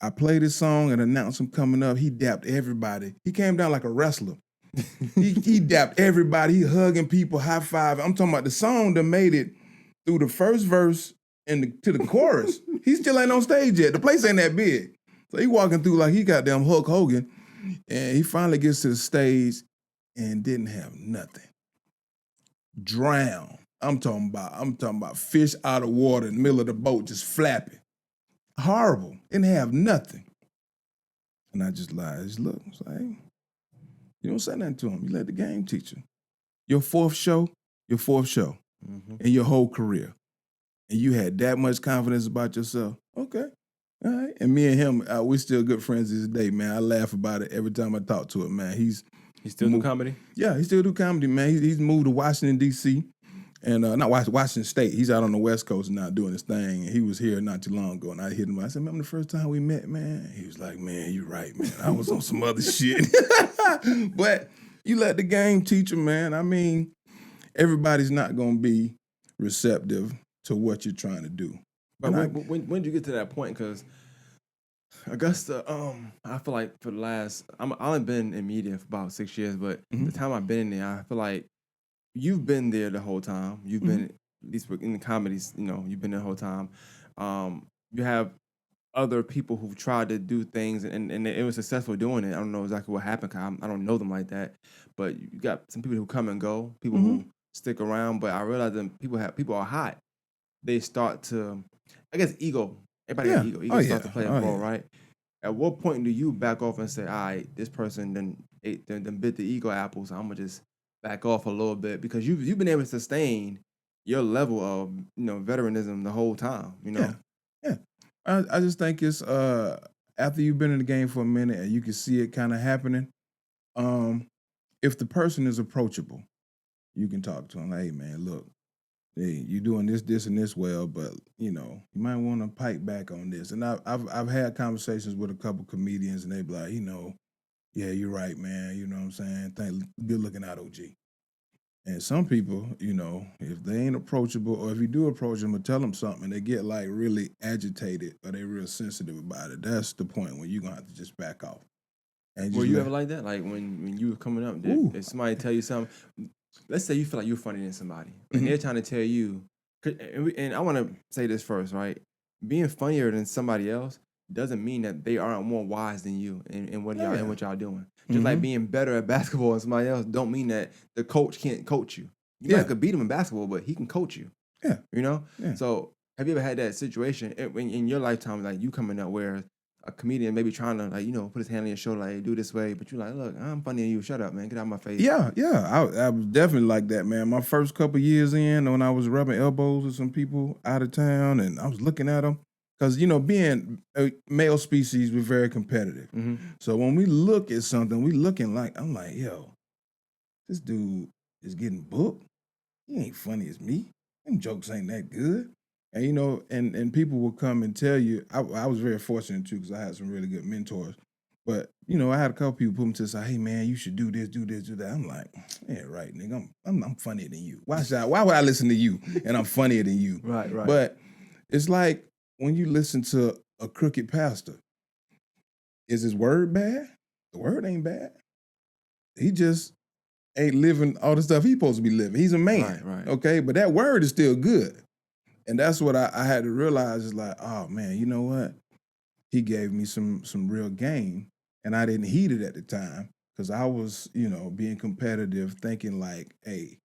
I played his song and announced him coming up. He dapped everybody. He came down like a wrestler. He dapped everybody. He hugging people, high five. I'm talking about the song that made it through the first verse and to the chorus. He still ain't on stage yet. The place ain't that big. So he walking through like he got damn Hulk Hogan. And he finally gets to the stage and didn't have nothing. Drown. I'm talking about fish out of water in the middle of the boat just flapping. Horrible. Didn't have nothing. And I just lied. I just looked. I was like, hey, you don't say nothing to him. You let the game teach you. Your fourth show Mm-hmm. in your whole career. And you had that much confidence about yourself. Okay. All right. And me and him, we still good friends to this day, man. I laugh about it every time I talk to him, man. He still do comedy? Yeah, he still do comedy, man. He's moved to Washington, D.C., and not Washington State. He's out on the West Coast now doing his thing. And he was here not too long ago, and I hit him. I said, remember the first time we met, man? He was like, man, you're right, man. I was on some other shit. But you let the game teach him, man. I mean, everybody's not going to be receptive to what you're trying to do. But when did you get to that point? Because Augusta, I feel like for the last, I've only been in media for about 6 years, but the time I've been in there, I feel like you've been there the whole time. You've been, at least in the comedies, you've been there the whole time. You have other people who've tried to do things and it was successful doing it. I don't know exactly what happened because I don't know them like that. But you got some people who come and go, people who stick around. But I realize that people are hot. They start to, I guess, ego. Everybody got ego. Ego starts to play a role, right? At what point do you back off and say, all right, this person then bit the ego apples. I'm gonna just back off a little bit because you've been able to sustain your level of veteranism the whole time. Yeah. I just think it's after you've been in the game for a minute and you can see it kind of happening. If the person is approachable, you can talk to them. Like, hey man, look, hey, you doing this, and this well, but you might want to pipe back on this. And I've had conversations with a couple comedians, and they be like, yeah, you're right, man. You know what I'm saying? Good looking out, OG. And some people, if they ain't approachable, or if you do approach them or tell them something, and they get like really agitated or they real sensitive about it, that's the point when you're gonna have to just back off. And Were you ever like that? Like when you were coming up, did somebody tell you something? Let's say you feel like you're funnier than somebody, and they're trying to tell you. And I want to say this first, right? Being funnier than somebody else doesn't mean that they aren't more wise than you in what y'all doing. Just like being better at basketball than somebody else don't mean that the coach can't coach you. You might could beat him in basketball, but he can coach you. Yeah. Yeah. So have you ever had that situation in your lifetime, like you coming up where a comedian maybe trying to put his hand on your shoulder, like, hey, do this way, but you're like, look, I'm funnier than you. Shut up, man. Get out of my face. Yeah. I was definitely like that, man. My first couple years in, when I was rubbing elbows with some people out of town, and I was looking at them, because being a male species, we're very competitive. Hmm. So when we look at something, we looking like I'm like, yo, this dude is getting booked. He ain't funny as me. Them jokes ain't that good. And and people will come and tell you. I was very fortunate too because I had some really good mentors. But I had a couple people put me to the side. Hey man, you should do this, do this, do that. I'm like, yeah, right, nigga. I'm funnier than you. Why would I listen to you? And I'm funnier than you. Right, right. But it's like when you listen to a crooked pastor. Is his word bad? The word ain't bad. He just ain't living all the stuff he's supposed to be living. He's a man, Right. okay? But that word is still good. And that's what I had to realize is like, oh man, you know what? He gave me some real game, and I didn't heed it at the time because I was, being competitive, thinking like, hey,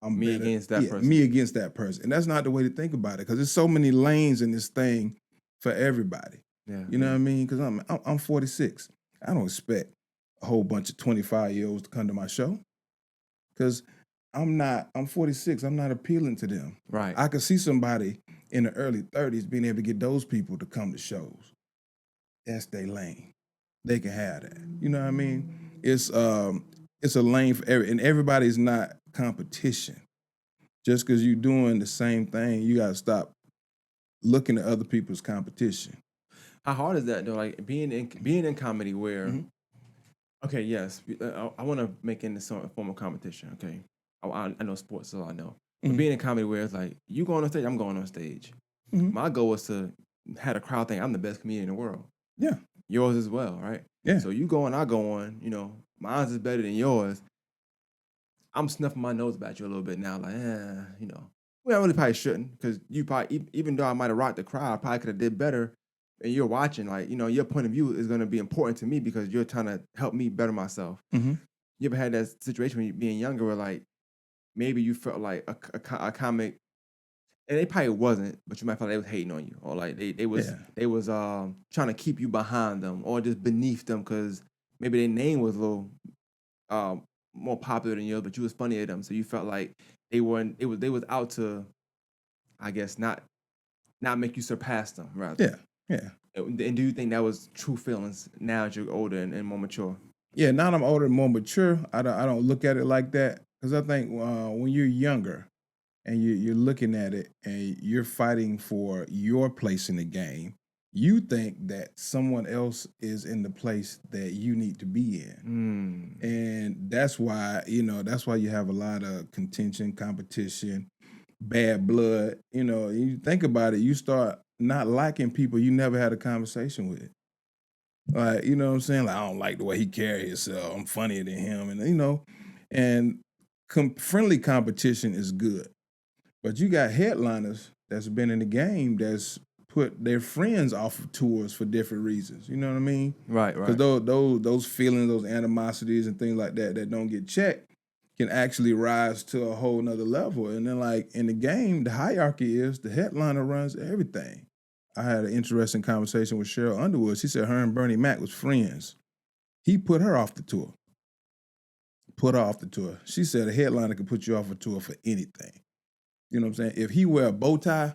I'm Me better. against that Yeah, person. me against that person. And that's not the way to think about it because there's so many lanes in this thing for everybody. Yeah. You know what I mean? Because I'm 46. I don't expect a whole bunch of 25-year-olds to come to my show because I'm 46. I'm not appealing to them. Right. I could see somebody in the early 30s being able to get those people to come to shows. That's their lane. They can have that. You know what I mean? It's a lane for and everybody's not competition. Just because you're doing the same thing, you gotta stop looking at other people's competition. How hard is that though? Like being in comedy where, Mhm. okay, yes, I want to make it some form of competition. Okay, I know sports, so I know. But Mhm. being in comedy where it's like you go on stage, I'm going on stage. Mhm. My goal was to have a crowd think I'm the best comedian in the world. Yeah. Yours as well, right? Yeah. So you go on, I go on. Mine's is better than yours. I'm snuffing my nose about you a little bit now, like, well, I really probably shouldn't, because you probably, even though I might have rocked the crowd, I probably could have did better. And you're watching, like, your point of view is going to be important to me because you're trying to help me better myself. Mm-hmm. You ever had that situation when you being younger where, like, maybe you felt like a comic, and they probably wasn't, but you might feel like they was hating on you, or like they was trying to keep you behind them or just beneath them because maybe their name was a little um, more popular than yours, but you was funnier than them, so you felt like they weren't. They was out to, I guess, not make you surpass them, rather. Yeah. Yeah. And do you think that was true feelings now that you're older and more mature? Yeah. Now that I'm older and more mature, I don't look at it like that because I think when you're younger and you're looking at it and you're fighting for your place in the game, you think that someone else is in the place that you need to be in. And that's why, that's why you have a lot of contention, competition, bad blood. You think about it, you start not liking people you never had a conversation with. Like, you know what I'm saying? Like, I don't like the way he carries himself. I'm funnier than him. And friendly competition is good. But you got headliners that's been in the game that's put their friends off of tours for different reasons. You know what I mean? Right. Because those feelings, those animosities and things like that that don't get checked can actually rise to a whole nother level. And then like in the game, the hierarchy is the headliner runs everything. I had an interesting conversation with Cheryl Underwood. She said her and Bernie Mac was friends. He put her off the tour. Put her off the tour. She said a headliner could put you off a tour for anything. You know what I'm saying? If he wear a bow tie,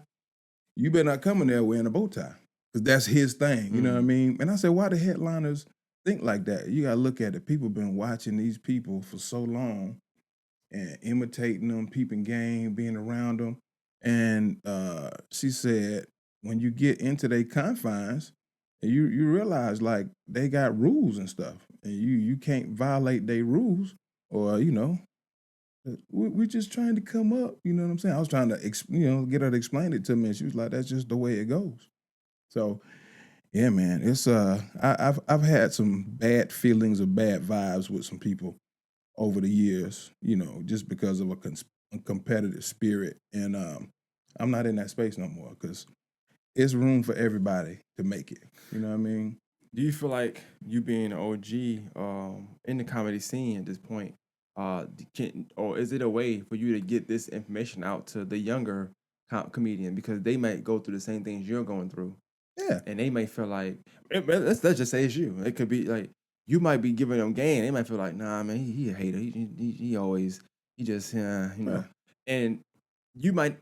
you better not come in there wearing a bow tie because that's his thing. You know what I mean? And I said, why do headliners think like that? You got to look at it. People been watching these people for so long and imitating them, peeping game, being around them. And she said, when you get into their confines, you realize like they got rules and stuff, and you can't violate their rules, or we're just trying to come up. You know what I'm saying? I was trying to get her to explain it to me, and she was like, "That's just the way it goes." So yeah, man, it's I've had some bad feelings or bad vibes with some people over the years, just because of a competitive spirit. And I'm not in that space no more because it's room for everybody to make it. You know what I mean? Do you feel like you being an OG in the comedy scene at this point, or is it a way for you to get this information out to the younger comedian because they might go through the same things you're going through, Yeah. and they may feel like let's just say it's you. It could be like you might be giving them game. They might feel like, nah, man, he a hater. He always he just Yeah. and you might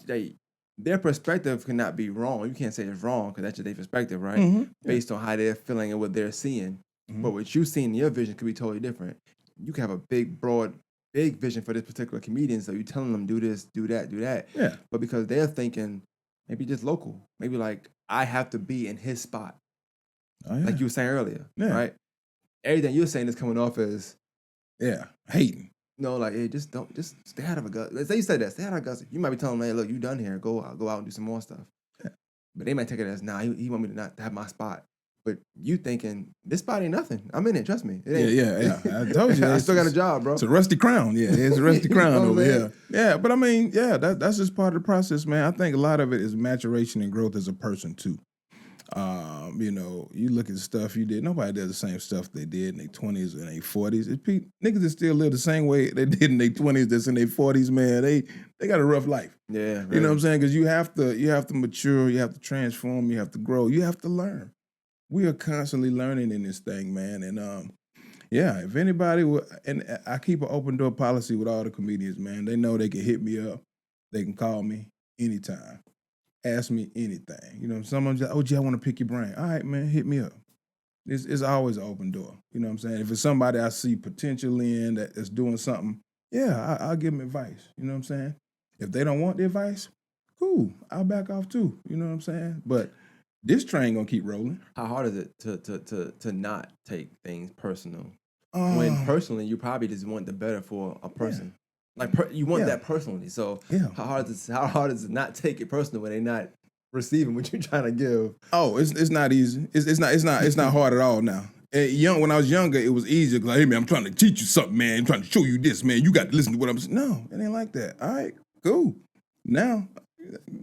like their perspective cannot be wrong. You can't say it's wrong because that's just their perspective, right? Yeah. Based on how they're feeling and what they're seeing. Mhm. But what you see in your vision could be totally different. You can have a big, broad, big vision for this particular comedian. So you're telling them do this, do that, do that. Yeah. But because they're thinking maybe just local, maybe like I have to be in his spot, Oh, yeah. like you were saying earlier, Yeah. right? Everything you're saying is coming off as Yeah. Hating. no, like hey, just stay out of a gut. Let's say you said that, stay out of Augusta. You might be telling them, hey, look, you done here. Go out and do some more stuff. Yeah. But they might take it as, nah, he want me to not have my spot. But you thinking this spot ain't nothing. I'm in it. Trust me. It ain't. Yeah. I told you. I still got a job, bro. It's a rusty crown. Yeah, it's a rusty You crown know what over I'm here. saying? Yeah, but I mean, yeah, that's just part of the process, man. I think a lot of it is maturation and growth as a person too. You know, you look at stuff you did. Nobody does the same stuff they did in their 20s and their 40s. Niggas that still live the same way they did in their 20s that's in their 40s, man. They got a rough life. Yeah. You know what I'm saying? Because you have to mature, you have to transform, you have to grow, you have to learn. We are constantly learning in this thing, man. And yeah, if anybody and I keep an open door policy with all the comedians, man. They know they can hit me up, they can call me anytime, ask me anything. You know, someone's like, oh, gee, I want to pick your brain. All right, man, hit me up. It's always an open door. You know what I'm saying? If it's somebody I see potential in that's doing something, yeah, I'll give them advice. You know what I'm saying? If they don't want the advice, cool, I'll back off too. You know what I'm saying? But this train gonna keep rolling. How hard is it to not take things personal? When personally you probably just want the better for a person. Like you want Yeah. that personally. So Yeah. how hard is it not take it personal when they're not receiving what you're trying to give? Oh, it's not easy. It's not hard at all now. When I was younger, it was easier. Like, hey man, I'm trying to teach you something, man. I'm trying to show you this, man. You got to listen to what I'm saying. No, it ain't like that. All right, cool. Now,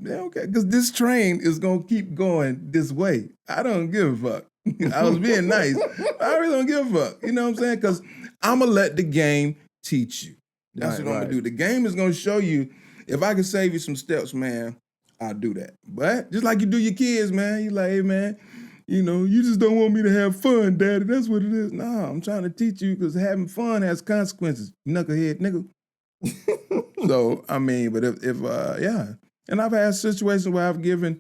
yeah, okay, because this train is gonna keep going this way. I don't give a fuck. I was being nice. I really don't give a fuck. You know what I'm saying? Because I'm gonna let the game teach you. That's Right, what I'm right. gonna do. The game is gonna show you. If I can save you some steps, man, I'll do that. But just like you do your kids, man, you like, hey man, you know, you just don't want me to have fun, daddy. That's what it is. No, I'm trying to teach you because having fun has consequences. Knucklehead nigga. So I mean, but if yeah, and I've had situations where I've given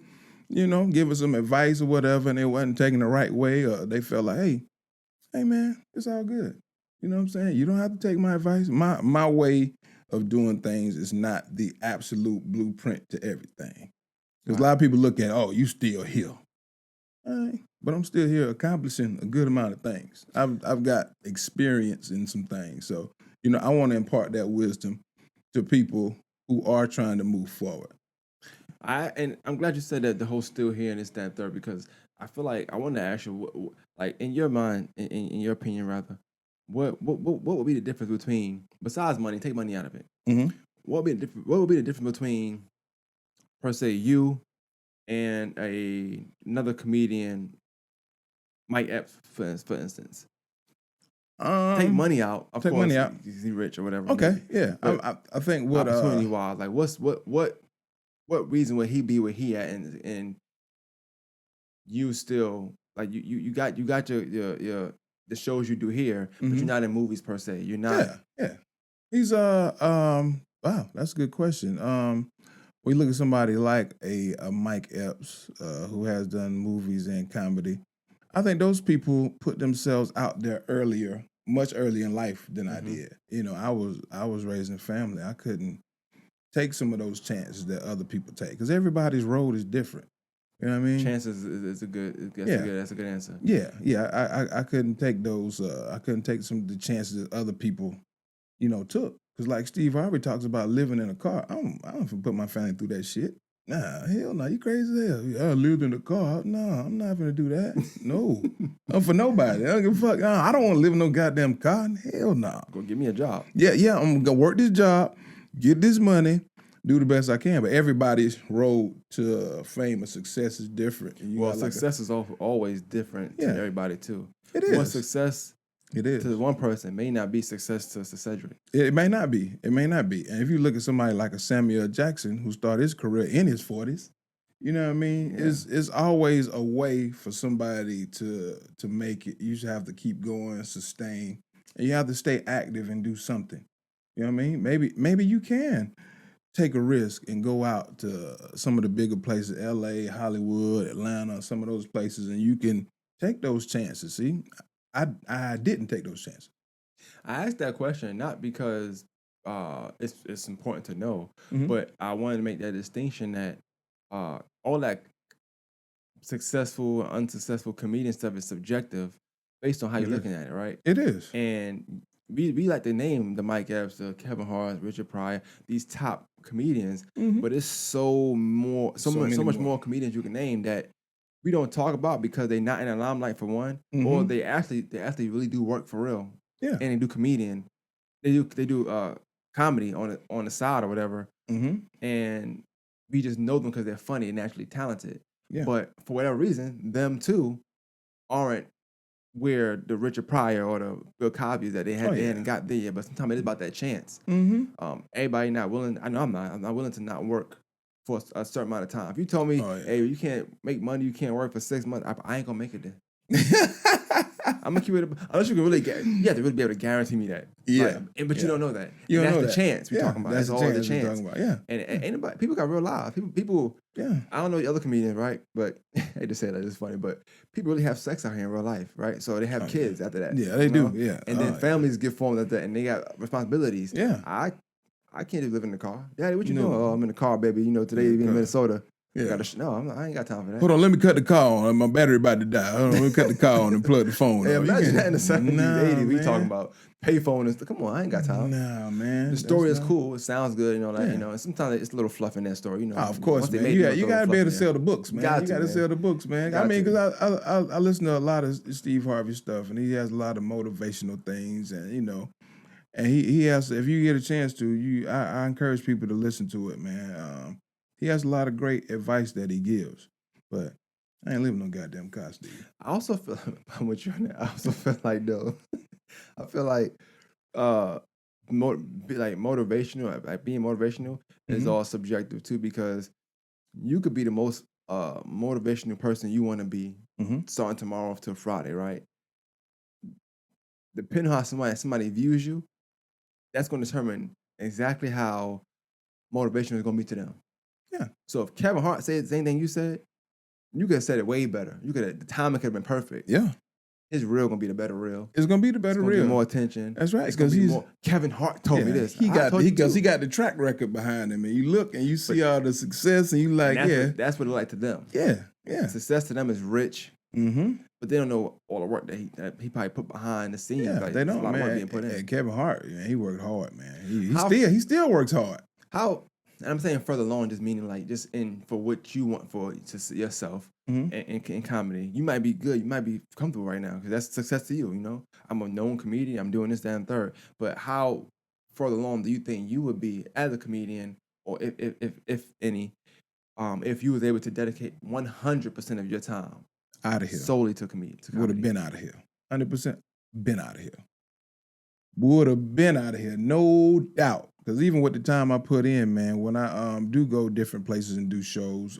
some advice or whatever, and it wasn't taken the right way, or they felt like, hey man, it's all good. You know what I'm saying? You don't have to take my advice. My way of doing things is not the absolute blueprint to everything. Because a lot of people look at, oh, you still here. All right, but I'm still here accomplishing a good amount of things. I've got experience in some things. So, you know, I want to impart that wisdom to people who are trying to move forward. And I'm glad you said that the whole still here and this, that, and third, because I feel like I want to ask you, like in your mind, in your opinion, rather, what would be the difference between, besides money, take money out of it, Mm-hmm. what would be the difference between, per se, you and another comedian, Mike Epps, for instance? Take money out, of take course, money out. he's rich or whatever. Okay, yeah. But I think what opportunity wise, like what reason would he be where he at, and you still like you got your the shows you do here, but you're Mhm. not in movies per se. You're not. Yeah. He's wow, that's a good question. We look at somebody like a Mike Epps, who has done movies and comedy. I think those people put themselves out there earlier, much earlier in life than I Mhm. did. You know, I was raised in a family. I couldn't take some of those chances that other people take because everybody's road is different. You know what I mean? Chances is a good. Yeah. That's a good answer. Yeah. I couldn't take those. I couldn't take some of the chances that other people, you know, took. Because like Steve Harvey talks about living in a car. I don't put my family through that shit. Nah, hell no. You crazy as hell. Yeah, I lived in a car. No, I'm not gonna do that. No, for nobody. I don't give a fuck. Nah, I don't want to live in no goddamn car. Hell no. Go give me a job. Yeah. I'm gonna work this job, get this money, do the best I can. But everybody's road to fame or success is different. And you Well, got like success is always different to Yeah. everybody too. it is. What success It is. to one person may not be success to Cedric. It may not be. It may not be. And if you look at somebody like a Samuel Jackson who started his career in his 40s, you know what I mean? Yeah. It's always a way for somebody to make it. You should have to keep going, sustain, and you have to stay active and do something. You know what I mean? Maybe you can take a risk and go out to some of the bigger places, LA, Hollywood, Atlanta, some of those places, and you can take those chances. See, I didn't take those chances. I asked that question not because it's important to know, Mhm. but I wanted to make that distinction that all that successful or unsuccessful comedian stuff is subjective based on how It you're is. looking at it, right? It is. And we like to name the Mike Epps, the Kevin Hart, Richard Pryor, these top comedians, Mhm. but it's so So much many so much more. more comedians you can name that we don't talk about because they're not in the limelight for one, or Mhm. they actually really do work for real, Yeah. and they do comedian, they do comedy on the side or whatever, Mhm. and we just know them because they're funny and naturally talented. Yeah. But for whatever reason, them too aren't where the Richard Pryor or the Bill Cosby that Oh they yeah. hadn't got there yet. But sometimes it's about that chance. Mhm. Everybody not willing. I know I'm not willing to not work for a certain amount of time. If you told me, Oh yeah. hey, you can't make money, you can't work for 6 months, I ain't gonna make it then. I'm gonna keep it unless you can really get. You have to really be able to guarantee me that. Like, Yeah. but you Yeah. don't know that. You And don't that's know the that. chance we're Yeah, talking about. that's That's the all the chance we're chance. talking about. Yeah. And anybody, people got real lives. People. Yeah. I don't know the other comedians, right? But I hate to say that, it's funny, but people really have sex out here in real life, right? So they have Oh, yeah. kids after that. Yeah, they you do. know? Yeah. And Oh, then yeah. families get formed after that, and they got responsibilities. Yeah. I can't just live in the car. Daddy, what you doing? No. Oh, I'm in the car, baby. You know, today In we the in car. Minnesota. Yeah. No, I ain't got time for that. Hold on, let me cut the car on. My battery about to die. Hold on, let me cut the car on and plug the phone Hey, up. You imagine can't- that in the 70s, Nah, 80s. We talking man. about payphone and stuff. Come on, I ain't got time. Nah, man. The story That's is not- cool. It sounds good, Yeah. And sometimes it's a little fluff in that story, Oh, of course, Once they man. made it, You throw a gotta little be able to fluff in sell there. the books, man. Got You to, gotta man. sell the books, man. I Got mean, to. because I listen to a lot of Steve Harvey stuff, and he has a lot of motivational things, and and he has. If you get a chance to, I encourage people to listen to it, man. He has a lot of great advice that he gives, but I ain't living no goddamn car, Steve. I also feel I'm with you on that. I also feel like though, I feel like uh motivational, like being motivational is Mhm. all subjective too, because you could be the most motivational person you want to be Mhm. starting tomorrow till Friday, right? Depending on how somebody views you, that's going to determine exactly how motivational is going to be to them. Yeah. So if Kevin Hart said the same thing you said, you could have said it way better. The timing could have been perfect. Yeah. His reel gonna be the better reel. It's gonna be the It's better gonna be reel. more attention. That's right, It's gonna 'cause be he's- more. Kevin Hart told me this. He I got told you because too. he got the track record behind him, and you look and you see all the success, and you like, And yeah, that's what it like to them. yeah. Success to them is rich, Mm-hmm. but they don't know all the work that he probably put behind the scenes. Yeah, Like, they there's don't, a lot of work man. being put in. And Kevin Hart, man, he worked hard, man. How- He still works hard. How? And I'm saying further along, just meaning like just in for what you want for yourself Mhm. in comedy. You might be good. You might be comfortable right now because that's success to you. I'm a known comedian. I'm doing this, that, and third. But how further along do you think you would be as a comedian, or if any, if you was able to dedicate 100% of your time Out of here. solely to comedy? Would have been out of here. 100% been out of here. Would have been out of here, no doubt. Because even with the time I put in, man, when I do go different places and do shows,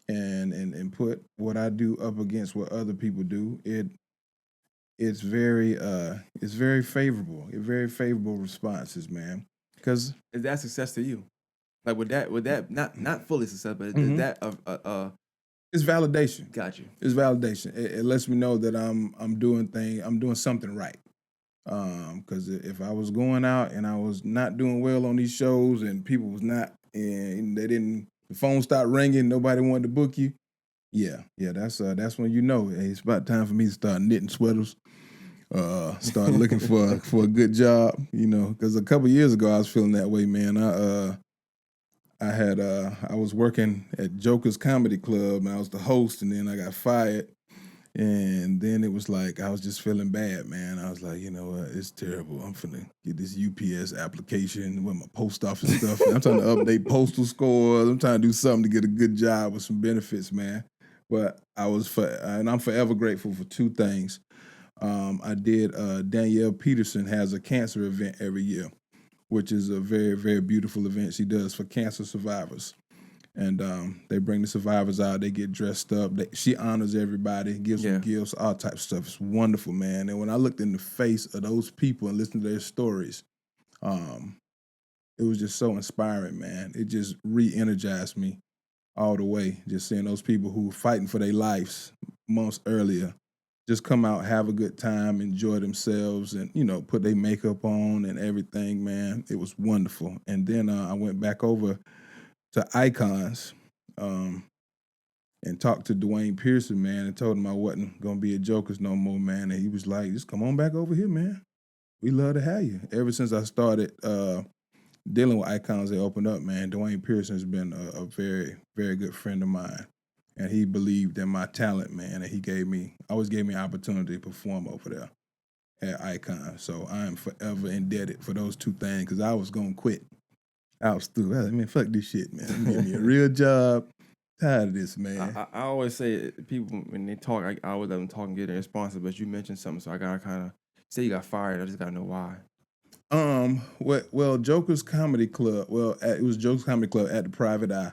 and put what I do up against what other people do, it's very favorable. It's very favorable responses, man. Because Is that success to you? Like would that not fully success, but Mhm. is that it's validation. got you? It's validation. It lets me know that I'm doing something right. Because if I was going out and I was not doing well on these shows and people was not, and the phone stopped ringing, nobody wanted to book you. Yeah, that's when you know, hey, it's about time for me to start knitting sweaters. Start looking for a good job, because a couple years ago I was feeling that way, man. I was working at Joker's Comedy Club and I was the host, and then I got fired. And then it was like I was just feeling bad, man. I was like, you know what, it's terrible. I'm finna get this UPS application with my post office stuff. I'm trying to update postal scores. I'm trying to do something to get a good job with some benefits, man. But and I'm forever grateful for two things. I did Danielle Peterson has a cancer event every year, which is a very, very beautiful event she does for cancer survivors. And they bring the survivors out. They get dressed up. She honors everybody, gives them gifts, all types of stuff. It's wonderful, man. And when I looked in the face of those people and listened to their stories, it was just so inspiring, man. It just re-energized me all the way. Just seeing those people who were fighting for their lives months earlier just come out, have a good time, enjoy themselves, and put their makeup on and everything. Man, it was wonderful. And then I went back over to Icons um, and talked to Dwayne Pearson, man, and told him I wasn't gonna be at Jokers no more, man. And he was like, "Just come on back over here, man. We love to have you." Ever since I started dealing with Icons, they opened up, man. Dwayne Pearson has been a very, very good friend of mine. And he believed in my talent, man. And he always gave me an opportunity to perform over there at Icon. So I am forever indebted for those two things because I was going to quit. I was through. I mean, fuck this shit, man. Give me a real job. Tired of this, man. I always say people when they talk, I always let them talk and get their responses. But you mentioned something, so I gotta kind of say you got fired. I just gotta know why. Well, Joker's Comedy Club. Well, it was Joker's Comedy Club at the Private Eye.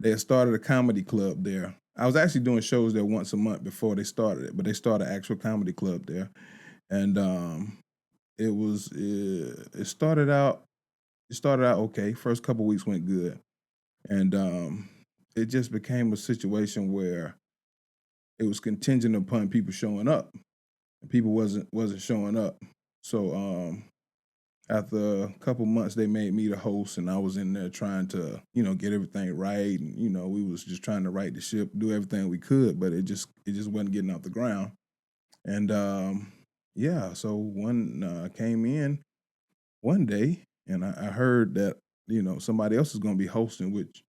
They had started a comedy club there. I was actually doing shows there once a month before they started it, but they started an actual comedy club there, and it started out okay. First couple weeks went good, and it just became a situation where it was contingent upon people showing up. And people wasn't showing up, so after a couple months, they made me the host, and I was in there trying to, get everything right, and we was just trying to right the ship, do everything we could, but it just wasn't getting off the ground. And yeah, so one came in one day, and I heard that somebody else is going to be hosting, which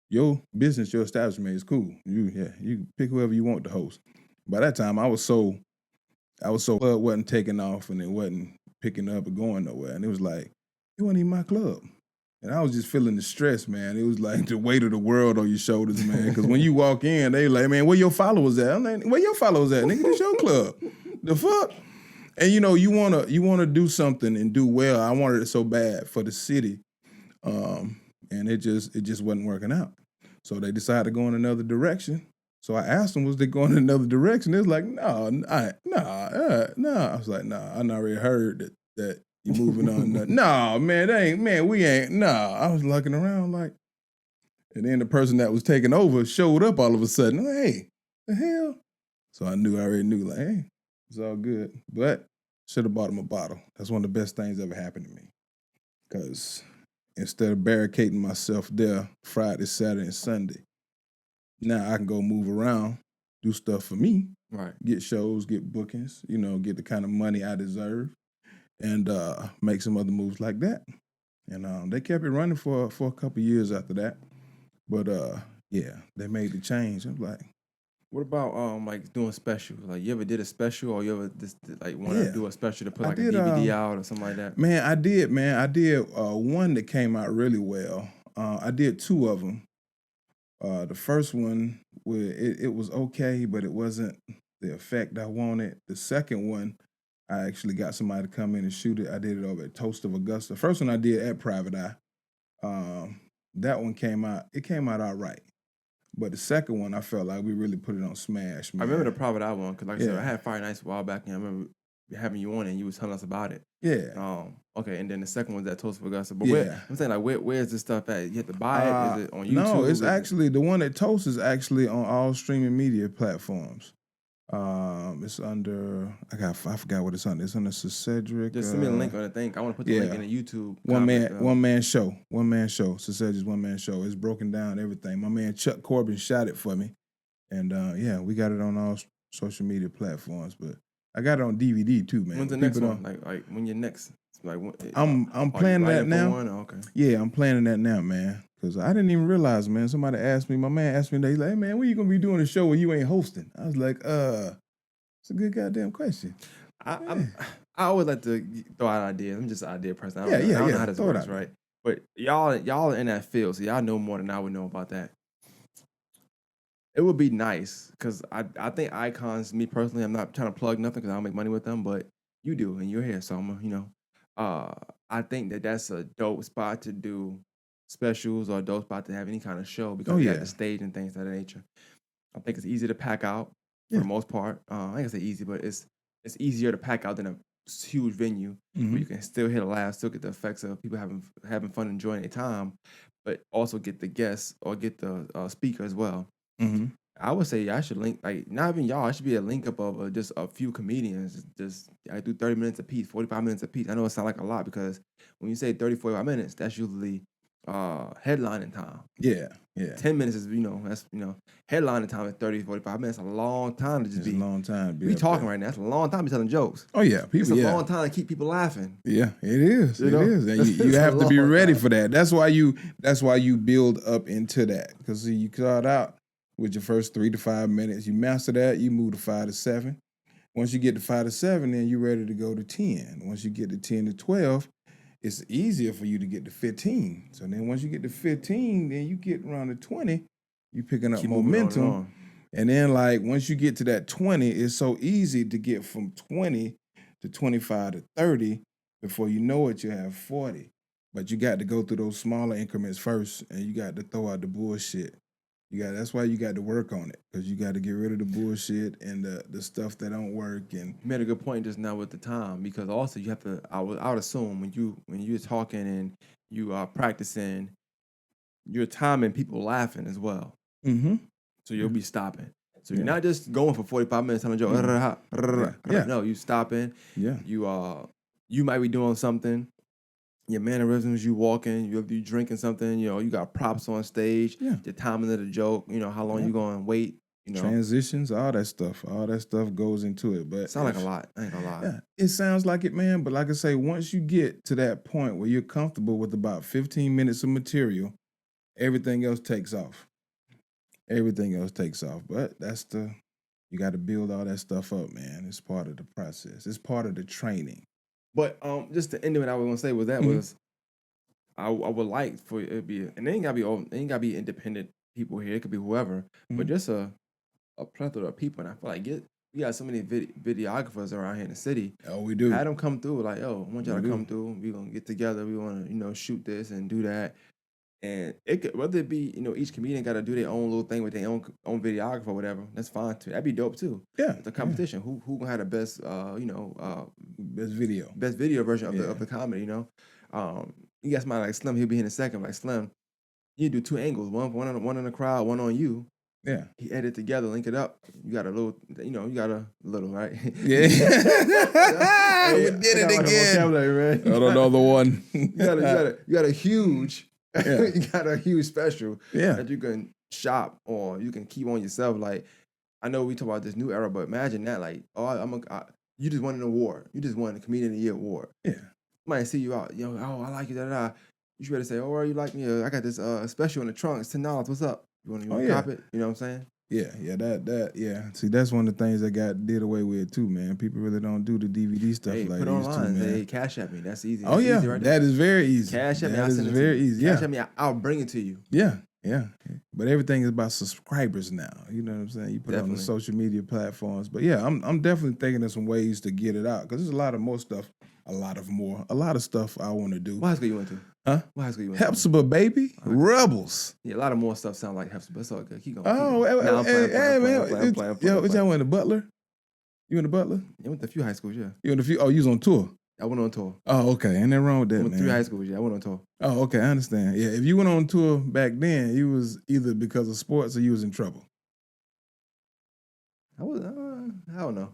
your business, your establishment is cool. You can pick whoever you want to host. By that time, I was so club wasn't taking off, and it wasn't picking up or going nowhere. And it was like, it wasn't even my club. And I was just feeling the stress, man. It was like the weight of the world on your shoulders, man. Because when you walk in, they like, man, where your followers at? I'm like, where your followers at? Nigga, this your club. The fuck? And you wanna do something and do well. I wanted it so bad for the city. And it just wasn't working out. So they decided to go in another direction. So I asked them, was they going in another direction? They was like, no, no. I was like, nah, I already heard that you moving on. No, man, we ain't. Nah, I was looking around like, and then the person that was taking over showed up all of a sudden. I'm like, hey, the hell? So I already knew, like, hey, it's all good. But should have bought him a bottle. That's one of the best things ever happened to me. Because instead of barricading myself there Friday, Saturday, and Sunday, now I can go move around, do stuff for me, Right. get shows, get bookings, get the kind of money I deserve, and make some other moves like that. And they kept it running for a couple years after that. But yeah, they made the change. I'm like, What about like doing specials? Like you ever did a special, or you ever just like want to yeah, do a special to put I like a did. DVD out or something like that? Man, I did. Man, I did one that came out really well. I did two of them. The first one, it was okay, but it wasn't the effect I wanted. The second one, I actually got somebody to come in and shoot it. I did it over at Toast of Augusta. First one I did at Private Eye. That one came out. It came out all right. But the second one, I felt like we really put it on smash, man. I remember the Private Eye one because, like I said, I Yeah. had Fire Nights a while back, and I remember having you on and you was telling us about it. Yeah. Okay, and then the second one's at Toast for Augusta. But Yeah. I'm saying, like, where's this stuff at? You have to buy it? Is it on YouTube? No, it's Is it- actually the one at Toast is actually on all streaming media platforms. It's under I forgot what it's under. It's under Sir Cedric. Just send me the link on the thing. I want to put the link yeah. in the YouTube. One comment, man show. One man show. Sir Cedric's one man show. It's broken down everything. My man Chuck Corbin shot it for me, and yeah, we got it on all social media platforms. But I got it on DVD too, man. When's the next one? Like when your next? Like I'm planning that now. Okay. Yeah, I'm planning that now, man. Because I didn't even realize, man. Somebody asked me, my man asked me, he's like, hey, man, when you going to be doing a show where you ain't hosting? I was like, it's a good goddamn question. I always like to throw out ideas. I'm just an idea person. I don't know how this throw it works, out. right? But y'all are in that field, so y'all know more than I would know about that. It would be nice because I think Icons, me personally, I'm not trying to plug nothing because I don't make money with them, but you do, and you're here, so I think that's a dope spot to do specials or a dope spot to have any kind of show because you have the stage and things of that nature. I think it's easy to pack out for the most part. I ain't gonna say easy, but it's easier to pack out than huge venue where Mhm. you can still hear the laugh, still get the effects of people having fun, enjoying their time, but also get the guests or get the speaker as well. Mhm. I would say I should link like not even y'all. I should be a link up of just a few comedians. Just I do 30 minutes a piece, 45 minutes a piece. I know it sounds like a lot because when you say 30, 45 minutes, that's usually headlining time. Yeah. Yeah. 10 minutes is that's headlining time is 30, 45 minutes. A long time to just It's a be long time to be we up talking there. right now. It's a long time to be telling jokes. Oh yeah, It's people. a Yeah. long time to keep people laughing. Yeah, it is. You It know? is, and you It's a have to be long ready time. for that. That's why you build up into that because you start out with your first 3 to 5 minutes. You master that, you move to 5 to 7. Once you get to 5 to 7, then you're ready to go to 10. Once you get to 10 to 12, it's easier for you to get to 15. So then once you get to 15, then you get around to 20. You picking up Keep moving on and momentum. on. And then like once you get to that 20, it's so easy to get from 20 to 25 to 30. Before you know it, you have 40. But you got to go through those smaller increments first, and you got to throw out the bullshit. That's why you got to work on it, because you got to get rid of the bullshit and the stuff that don't work. And You made a good point just now with the time because also you have to. I would assume when you're talking and you are practicing, you're timing people laughing as well. mm-hmm. So you'll be stopping. So Yeah. you're not just going for 45 minutes telling a joke. Yeah. No, you stopping. Yeah. You might be doing something. Your mannerisms, you walking, you drinking something. You got props on stage. Yeah. The timing of the joke. How long Yeah. you going to wait. Transitions, all that stuff goes into it. But Sound like a lot. I ain't gonna lie. Yeah, it sounds like it, man. But like I say, once you get to that point where you're comfortable with about 15 minutes of material, everything else takes off. Everything else takes off. But you got to build all that stuff up, man. It's part of the process. It's part of the training. But just to end of it, I was gonna say was that Mhm. was I would like for it to be, and they ain't gotta be independent people here. It could be whoever, but Mhm. just a plethora of people. And I feel like we got so many videographers around here in the city. Oh, we do. Had them come through, like, yo, I want y'all We to do. come through. We gonna get together. We want to shoot this and do that. And it could whether it be each comedian got to do their own little thing with their own videographer or whatever. That's fine too. That'd be dope too. Yeah. It's a competition. Who gonna have the best Best video. best video version of Yeah. the comedy, you got somebody like Slim, he'll be in a second. Like Slim, you do two angles, one in the crowd, one on you. Yeah. He edit together, link it up. You got a little, right? Yeah. Hey, We did I got it my again. vocabulary, man. Got another one. You got a huge, Yeah. you got a huge special Yeah. that you can shop or you can keep on yourself. Like, I know we talk about this new era, but imagine that, like, you just won an award. You just won the Comedian of the Year award. Yeah. Somebody see you out, I like you, You should better say, oh, you like me? I got this special in the trunk. It's $10. What's up? You want to cop it? You know what I'm saying? Yeah, yeah. See, that's one of the things that got did away with too, man. People really don't do the DVD stuff Hey, like put these online. too, man. Hey, cash at me. That's easy. Oh That's yeah, easy right there. that is very easy. Cash at me. That I'll is send it very to you. easy. Cash Yeah, at me. I'll bring it to you. yeah. But everything is about subscribers now. You know what I'm saying? You put it on the Definitely. social media platforms. But yeah, I'm definitely thinking of some ways to get it out because there's a lot of stuff I want to do. What high school you went to? Huh? What high school you went to? Hepzibah, baby, Rebels. Yeah, a lot of more stuff sound like Hepzibah. It's all good. Keep going. Oh, Nah, I'm playing, man. playing. Yo, y'all went to Butler? You went to Butler? I went to a few high schools, yeah. You went to few? Oh, you was on tour. I went on tour. Oh, okay. Ain't nothing wrong with I that, went man. to 3 high schools, yeah. I went on tour. Oh, okay. I understand. Yeah, if you went on tour back then, you was either because of sports or you was in trouble. I don't know.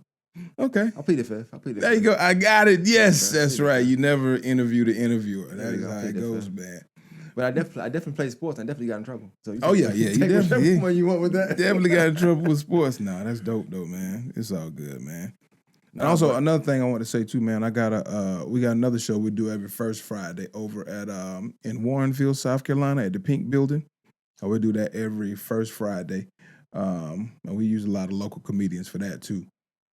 Okay. I'll plead the fifth. There you go. I got it. Yes, Okay. that's right. You never interview the interviewer. There That you is go. how Plead it the goes, fifth. man. But I definitely played sports. I definitely got in trouble. So you Oh, yeah. You take whichever definitely- one you want with that. Definitely got in trouble with sports. Nah, that's dope though, man. It's all good, man. And also another thing I want to say too, man. We got another show we do every first Friday over at in Warrenville, South Carolina, at the Pink Building. We do that every first Friday, and we use a lot of local comedians for that too.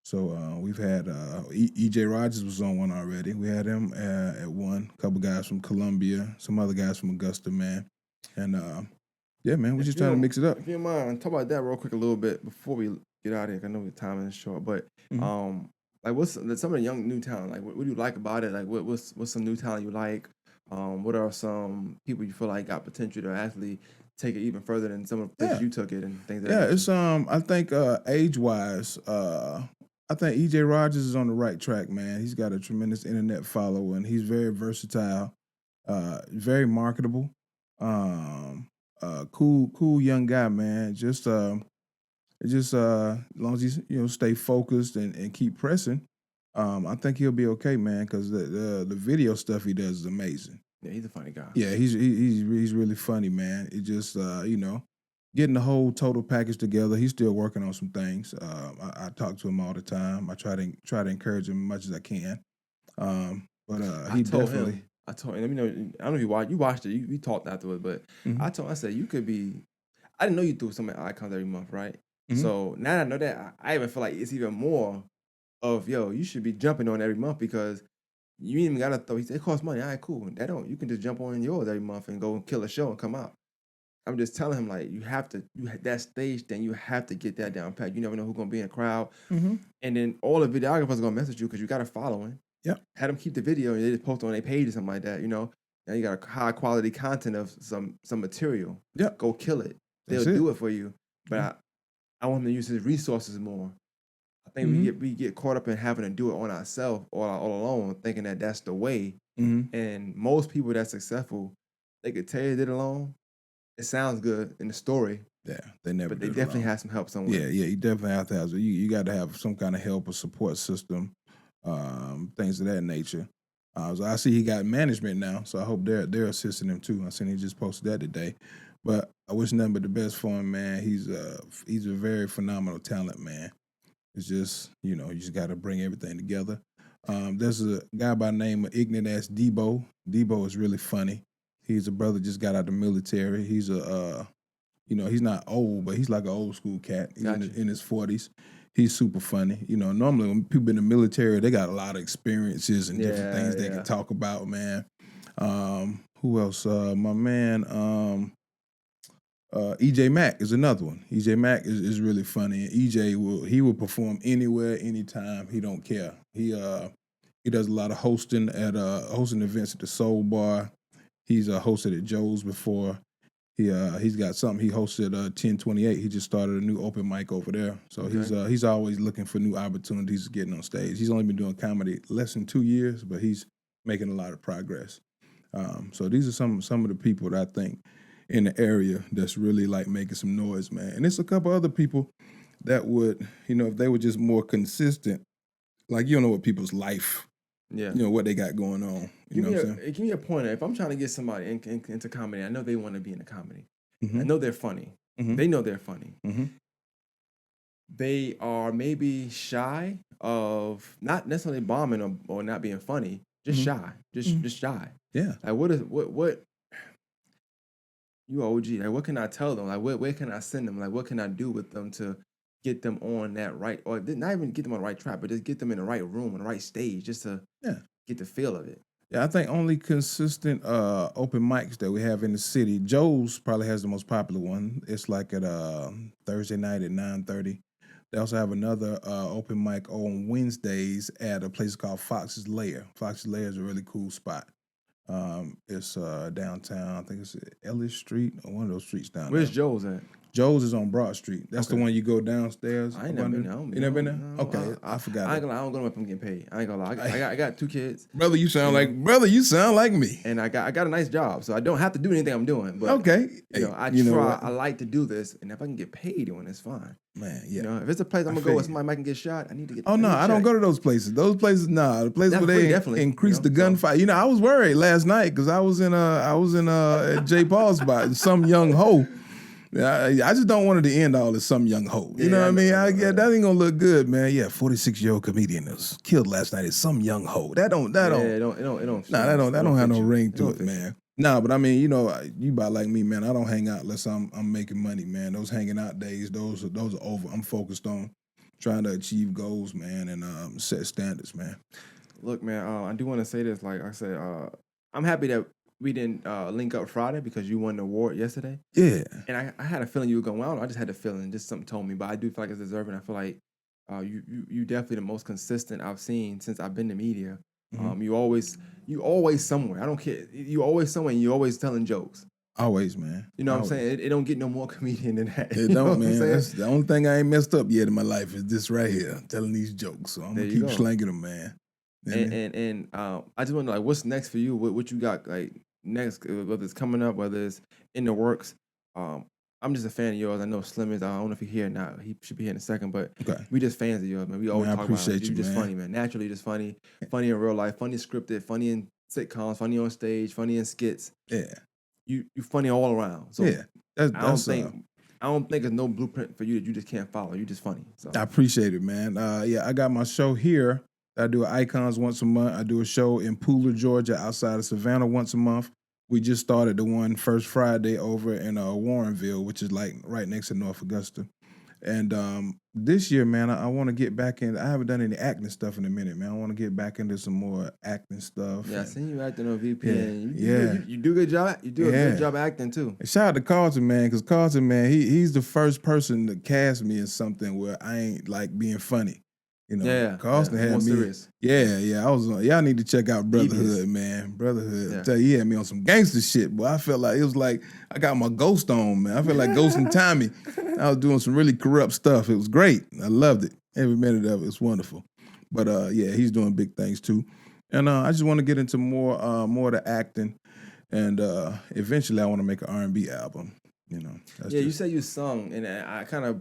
So we've had EJ Rogers was on one already. We had him at one. A couple guys from Columbia, some other guys from Augusta, man. And yeah, man, we're just trying to mix it up. If you don't mind, talk about that real quick a little bit before we get out of here. I know the time is short, but like what's some of the young new talent? Like what do you like about it? Like what's some new talent you like? What are some people you feel like got potential to actually take it even further than some of the places you took it and things like that? Yeah, it's I think age wise, I think EJ Rogers is on the right track, man. He's got a tremendous internet following. He's very versatile, very marketable. Um, cool young guy, man. Just as long as he's stay focused and keep pressing, I think he'll be okay, man. Because the video stuff he does is amazing. Yeah, he's a funny guy. Yeah, he's really funny, man. It just getting the whole total package together. He's still working on some things. I talk to him all the time. I try to encourage him as much as I can. But I he told definitely. him. I told him. Let me know. I don't know if you watched it. We talked afterwards, but Mhm, I said you could be. I didn't know you do so many icons every month, right? mhm. So now that I know that, I even feel like it's even more of you should be jumping on every month because you ain't even gotta throw. He said it costs money. All right, cool. That don't. You can just jump on yours every month and go and kill a show and come out. I'm just telling him like you have to. That stage thing. You have to get that down pat. You never know who's gonna be in the crowd, Mhm. and then all the videographers are gonna message you because you got a following. Yep. Had them keep the video and they just post it on their page or something like that. Now you got a high quality content of some material. Yep. Go kill it. They'll That's it. do it for you. But Yeah. I want him to use his resources more. I think Mhm. we get caught up in having to do it on ourselves all alone, thinking that that's the way. Mhm. And most people that's successful, they could tell you did it alone. It sounds good in the story, Yeah. They never but they do it definitely alone. have some help Yeah, somewhere. yeah, you definitely have to have. You got to have some kind of help or support system, things of that nature. So I see he got management now, so I hope they're assisting him too. I seen he just posted that today, but I wish nothing but the best for him, man. He's a very phenomenal talent, man. It's just you just got to bring everything together. There's a guy by the name of Ignorant Ass Debo. Debo is really funny. He's a brother just got out the military. He's he's not old, but he's like an old school cat. He's Gotcha. in his 40s. He's super funny. Normally when people in the military, they got a lot of experiences and different things they Yeah. can talk about, man. Who else? My man, EJ Mack is another one. EJ Mack is really funny. And EJ will perform anywhere, anytime. He don't care. He does a lot of hosting hosting events at the Soul Bar. He's hosted at Joe's before. He's got something. He hosted 1028. He just started a new open mic over there. So Okay. he's always looking for new opportunities getting on stage. He's only been doing comedy less than 2 years, but he's making a lot of progress. So these are some of the people that I think in the area that's really like making some noise, man. And it's a couple other people that would, if they were just more consistent, like you don't know what people's life, Yeah. what they got going on. You know what I'm saying? Give me a pointer. If I'm trying to get somebody into comedy, I know they want to be in the comedy. I Mm-hmm. know they're funny. Mm-hmm. They know they're funny. Mm-hmm. They are maybe shy of not necessarily bombing or not being funny, just Mhm. shy, just shy. Yeah. Like what you OG? Like what can I tell them? Like where can I send them? Like what can I do with them to get them on that right or not even get them on the right track, but just get them in the right room on the right stage, just to Yeah. get the feel of it. Yeah, I think only consistent open mics that we have in the city. Joe's probably has the most popular one. It's like at Thursday night at 9:30. They also have another open mic on Wednesdays at a place called Fox's Lair. Fox's Lair is a really cool spot. It's downtown. I think it's Ellis Street or one of those streets down Where's there. Joe's at? Joe's is on Broad Street. That's the Okay. one you go downstairs. I ain't up never been under. there. You never been there? No, Okay, I forgot I it. ain't gonna lie. I don't go to if I'm getting paid. I ain't gonna lie. I got 2 kids, Brother, you sound You know? brother. You sound like me. and I got a nice job, so I don't have to do anything I'm doing. But Okay, I you know try. what? I like to do this, and if I can get paid doing it, it's fine. Man, yeah. If it's a place I'm I gonna feel go where you. somebody might can get shot, I need to get. Oh no, I don't go to those places. Those places, nah. The places That's where free, they definitely, increase the so. gunfight. I was worried last night because I was in at J Paul's spot. And some young hoe. I just don't want it to end all as some young hoe. You know what I mean? I know. That ain't gonna look good, man. Yeah, 46-year-old comedian was killed last night as some young hoe. That don't. It don't. Nah, that don't have no fit you. ring It to don't it, fit you. man. Nah, but I mean, you about like me, man. I don't hang out unless I'm making money, man. Those hanging out days, those are over. I'm focused on trying to achieve goals, man, and set standards, man. Look, man, I do want to say this. Like I said, I'm happy that we didn't link up Friday because you won the award yesterday. Yeah. And I had a feeling you were going. Well, I don't know, I just had a feeling. Just something told me, but I do feel like it's deserving. I feel like you definitely the most consistent I've seen since I've been to media. Mhm. You always somewhere. I don't care. You always somewhere. And you always telling jokes. Always, man. You know what I'm Always. saying? It don't get no more comedian than that. It You know don't, what I'm man. saying? That's the only thing I ain't messed up yet in my life is this right here, telling these jokes. So I'm There gonna you keep go. slanging them, man. And I just wonder, like, what's next for you? What you got, like, next, whether it's coming up, whether it's in the works. I'm just a fan of yours. I know Slim is. I don't know if he's here now. He should be here in a second, but Okay. we just fans of yours, man. We always Man, I talk about it. appreciate You're you, just man. funny, man. Naturally, just funny. Funny in real life. Funny scripted. Funny in sitcoms. Funny on stage. Funny in skits. Yeah. You funny all around. So Yeah. I don't think there's no blueprint for you that you just can't follow. You're just funny. So I appreciate it, man. Yeah, I got my show here. I do Icons once a month. I do a show in Pooler, Georgia, outside of Savannah once a month. We just started the one first Friday over in Warrenville, which is like right next to North Augusta. And this year, man, I want to get back in. I haven't done any acting stuff in a minute, man. I want to get back into some more acting stuff. yeah, I and- seen you acting on VPN. Yeah. You do a good job. You do a Yeah. good job acting too. And shout out to Carlton, man, because Carlton, man, he's the first person to cast me in something where I ain't like being funny. You know, Yeah, Carlton yeah, had more me. serious. Yeah. I was. Y'all need to check out Brotherhood, Devious. man. Brotherhood. Yeah. I tell you, he had me on some gangster shit, boy. I felt like it was like I got my ghost on, man. I felt like Ghost and Tommy. I was doing some really corrupt stuff. It was great. I loved it. Every minute of it was wonderful. But yeah, he's doing big things too. And I just want to get into more of the acting, and eventually I want to make an R&B album. You know. That's Yeah, you just- said you sung, and I kind of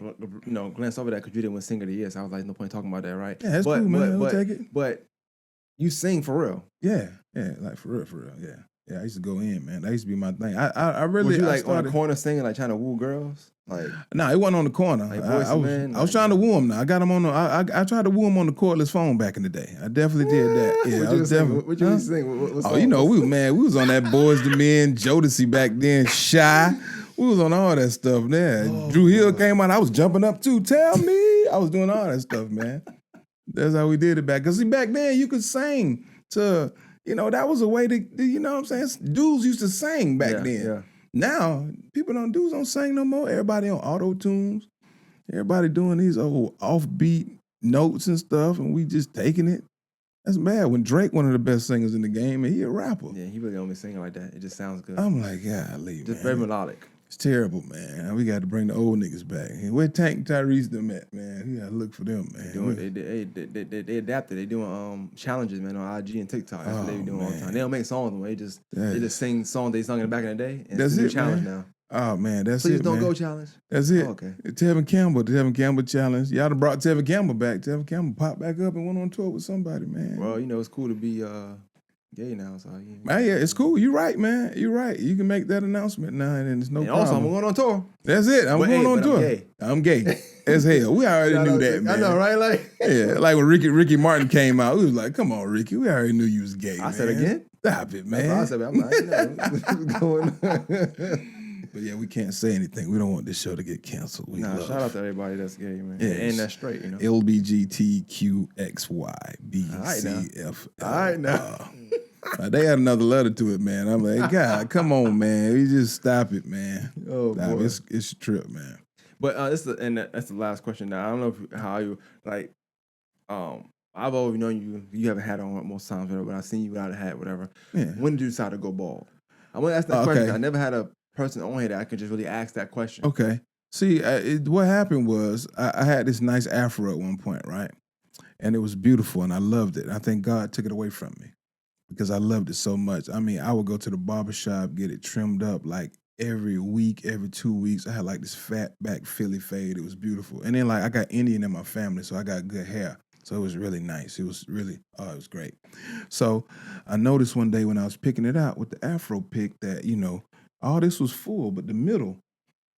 glanced over that because you didn't win Singer of the Year. So I was like, no point talking about that, right? Yeah, that's cool, man. We'll take it. But you sing for real. Yeah, like for real. Yeah. I used to go in, man. That used to be my thing. I really Was you I like on started- the corner singing, like trying to woo girls? Like, No, it wasn't on the corner. Like I Boyz II Men, was like- trying to woo him. Now I got him on the. I tried to woo him on the cordless phone back in the day. I definitely did that. Yeah, what I you was sing? definitely. What you Huh? sing? What Oh, song? you know, we was on that Boys to Men, Jodeci back then, Shy. We was on all that stuff there. Oh, Drew Hill boy. came out. I was jumping up too. Tell me, I was doing all that stuff, man. That's how we did it back. Cause see, back then you could sing to. You know, that was a way to. You know what I'm saying? Dudes used to sing back Yeah, then. yeah. Now, dudes don't sing no more. Everybody on auto tunes. Everybody doing these old offbeat notes and stuff, and we just taking it. That's bad. When Drake, one of the best singers in the game, and he a rapper. Yeah, he really only singing like that. It just sounds good. I'm like, golly, Just man. very melodic. It's terrible, man. We got to bring the old niggas back. And where Tank Tyrese them at, man? We got to look for them, man. They adapted. They doing challenges, man, on IG and TikTok. That's what they be doing all the man. time. They don't make songs anymore. Yeah. They just sing songs they sung in the back in the day. And That's it's a new it, challenge man. now. Oh, man, that's Please it, don't man. go challenge. That's it. Oh, okay. Tevin Campbell, the Tevin Campbell challenge. Y'all done brought Tevin Campbell back. Tevin Campbell popped back up and went on tour with somebody, man. Well, you know, it's cool to be gay now. So Man, yeah, it's cool. You're right, man. You're right. You can make that announcement now, and it's no And problem. also, I'm going on tour. That's it. I'm But going hey, on but tour. I'm gay. I'm gay as hell. We already knew that, man. I know, right? Like, Yeah, like when Ricky Martin came out, we was like, "Come on, Ricky. We already knew you was gay." I man. said again. Stop it, man. That's what I said. I'm like, you know, what's going on? But yeah, we can't say anything. We don't want this show to get canceled. We Nah, love shout out to everybody that's gay, man. Yeah, And that's straight, you know. LBGTQXYBCF. All right, now. They had another letter to it, man. I'm like, God, come on, man. We just stop it, man. Oh, Stop. boy. It's a trip, man. But that's the last question now. I don't know how you like. I've always known you. You haven't had on most times, whatever, but I've seen you without a hat, whatever. Yeah. When did you decide to go bald? I want to ask that Okay. question. I never had a person on here that I could just really ask that question. Okay. See, what happened was I had this nice afro at one point, right? And it was beautiful, and I loved it. I think God took it away from me because I loved it so much. I mean, I would go to the barbershop, get it trimmed up like every week, every 2 weeks. I had like this fat back Philly fade. It was beautiful. And then like I got Indian in my family, so I got good hair. So it was really nice. It was really, it was great. So I noticed one day when I was picking it out with the afro pick that, you know, all this was full, but the middle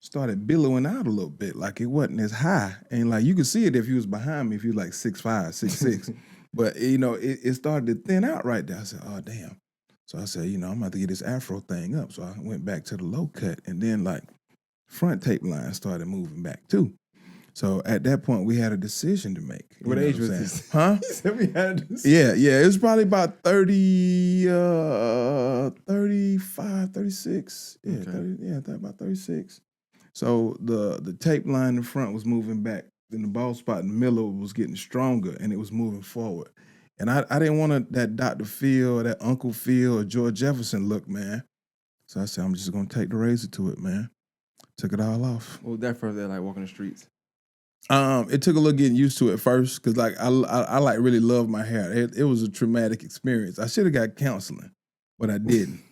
started billowing out a little bit, like it wasn't as high. And like you could see it if you was behind me, if you was like 6'5", 6'6". But you know, it started to thin out right there. I said, oh damn. So I said, you know, I'm about to get this afro thing up. So I went back to the low cut, and then like front tape line started moving back too. So at that point, we had a decision to make. You What know age I'm was saying? this? Huh? He said we had this. Yeah. It was probably about 30, 35, 36. Yeah, Okay. 30, about 36. So the tape line in the front was moving back. Then the bald spot in the middle was getting stronger, and it was moving forward. And I didn't want that Dr. Phil or that Uncle Phil or George Jefferson look, man. So I said, I'm just gonna take the razor to it, man. Took it all off. What was that first day like walking the streets? It took a little getting used to it first, because like I like really love my hair. It was a traumatic experience. I should have got counseling, but I didn't.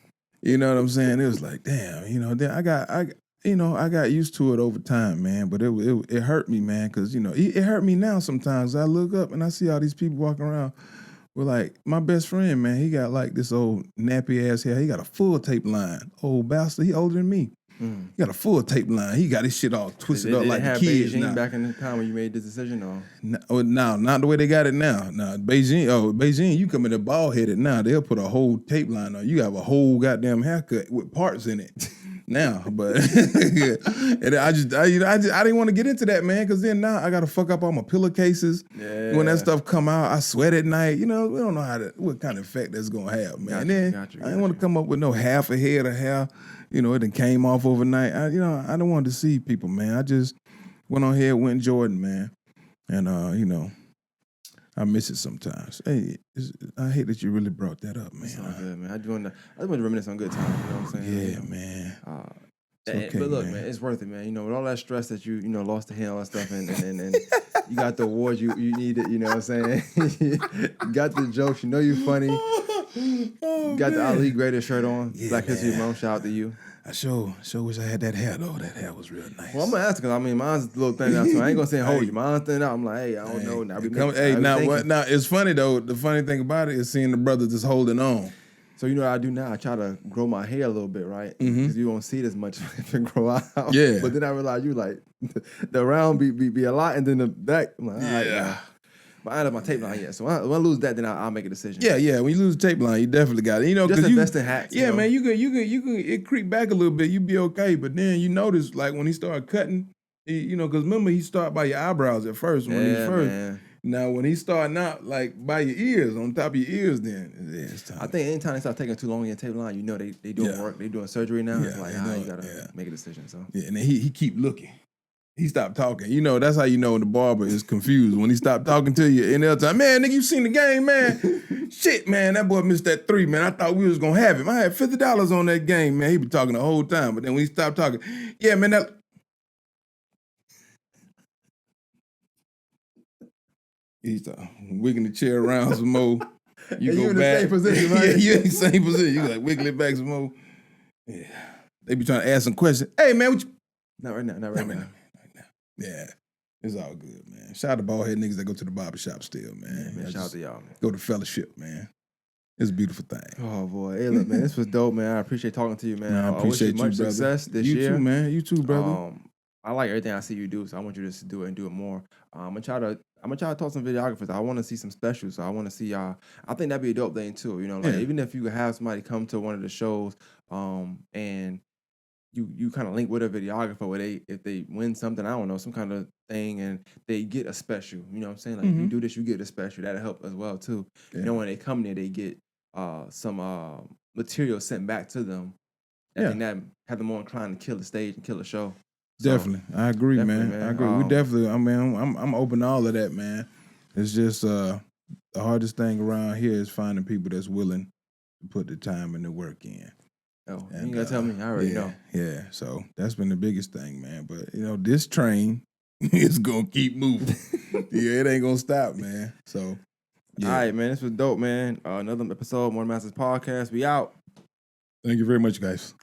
You know what I'm saying? It was like, damn, then I got used to it over time, man. But it hurt me, man, because it hurt me now sometimes. I look up and I see all these people walking around with like my best friend, man. He got like this old nappy ass hair. He got a full tape line. Old bastard. He older than me. He got a full tape line. He got his shit all twisted up like the kids Beijing now. Back in the time when you made this decision, or No, not the way they got it now. Now Beijing, you come in there bald headed now. They'll put a whole tape line on. You have a whole goddamn haircut with parts in it now. But and I didn't want to get into that, man, because then now I got to fuck up all my pillowcases. Yeah. When that stuff come out, I sweat at night. We don't know what kind of effect that's gonna have, man. I didn't want to come up with no half a head of hair. It done came off overnight. I don't want to deceive people, man. I just went on here, went Jordan, man. And, I miss it sometimes. Hey, I hate that you really brought that up, man. It's all good, man. I just want to reminisce on good times, you know what I'm saying? Yeah, man. Okay, but look, man, it's worth it, man. With all that stress that you lost the hair, all that stuff, and you got the awards you needed, you know what I'm saying? You got the jokes, you funny. You got the Ali Greatest shirt on. Yeah, Black History Month, shout out to you. I sure wish I had that hair, though. That hair was real nice. Well, I'm going to ask, because, mine's a little thing out, so I ain't going to say hold you. Mine's thin out. I'm like, hey, I don't know. Now, it's funny, though. The funny thing about it is seeing the brothers just holding on. So you know what I do now? I try to grow my hair a little bit, right? Because you don't see it as much if it grow out. Yeah. But then I realized the round be a lot, and then the back, I'm like, all right, now. But I don't have my tape line yet. So when I lose that, then I'll make a decision. Yeah. When you lose the tape line, you definitely got it. Just invest in hacks. Yeah, man. You can it creep back a little bit. You be okay. But then you notice, like when he started cutting, because remember he started by your eyebrows at first when he was first. Man. Now when he starting out like by your ears, on top of your ears, then it's time. I think anytime they start taking too long in your tape line, they doing work. They doing surgery now. It's like you gotta make a decision. So and then he keep looking. He stopped talking. That's how you know when the barber is confused. When he stopped talking to you, and they'll tell, man, nigga, you seen the game, man? Shit, man, that boy missed that 3, man. I thought we was gonna have him. I had $50 on that game, man. He been talking the whole time, but then when he stopped talking, yeah, man, that. He's wiggling the chair around some more. You go in back. The same position, right? Yeah, you in the same position. You like wiggle it back some more. Yeah, they be trying to ask some questions. Hey, man, what you? Not right now. Yeah, it's all good, man. Shout out to bald head niggas that go to the barbershop still, man. Yeah, shout out to y'all, man. Go to fellowship, man. It's a beautiful thing. Oh boy, hey, look, man, this was dope, man. I appreciate talking to you, man. I appreciate much brother. Success this year. You too, man. You too, brother. I like everything I see you do, so I want you to do it and do it more. I'm gonna try to talk to some videographers. I want to see some specials. So I want to see y'all. I think that'd be a dope thing too. Even if you could have somebody come to one of the shows, and you kind of link with a videographer where if they win something, I don't know, some kind of thing, and they get a special. You know what I'm saying? Like if you do this, you get a special. That'll help as well too. Yeah. When they come there, they get some material sent back to them. I think that have them more inclined to kill the stage and kill the show. Definitely, I agree, man. I agree. We definitely. I mean, I'm open to all of that, man. It's just the hardest thing around here is finding people that's willing to put the time and the work in. Oh, you gotta tell me. I already know. Yeah, so that's been the biggest thing, man. But this train is gonna keep moving. It ain't gonna stop, man. So, all right, man. This was dope, man. Another episode of Morning Masters Podcast. We out. Thank you very much, guys.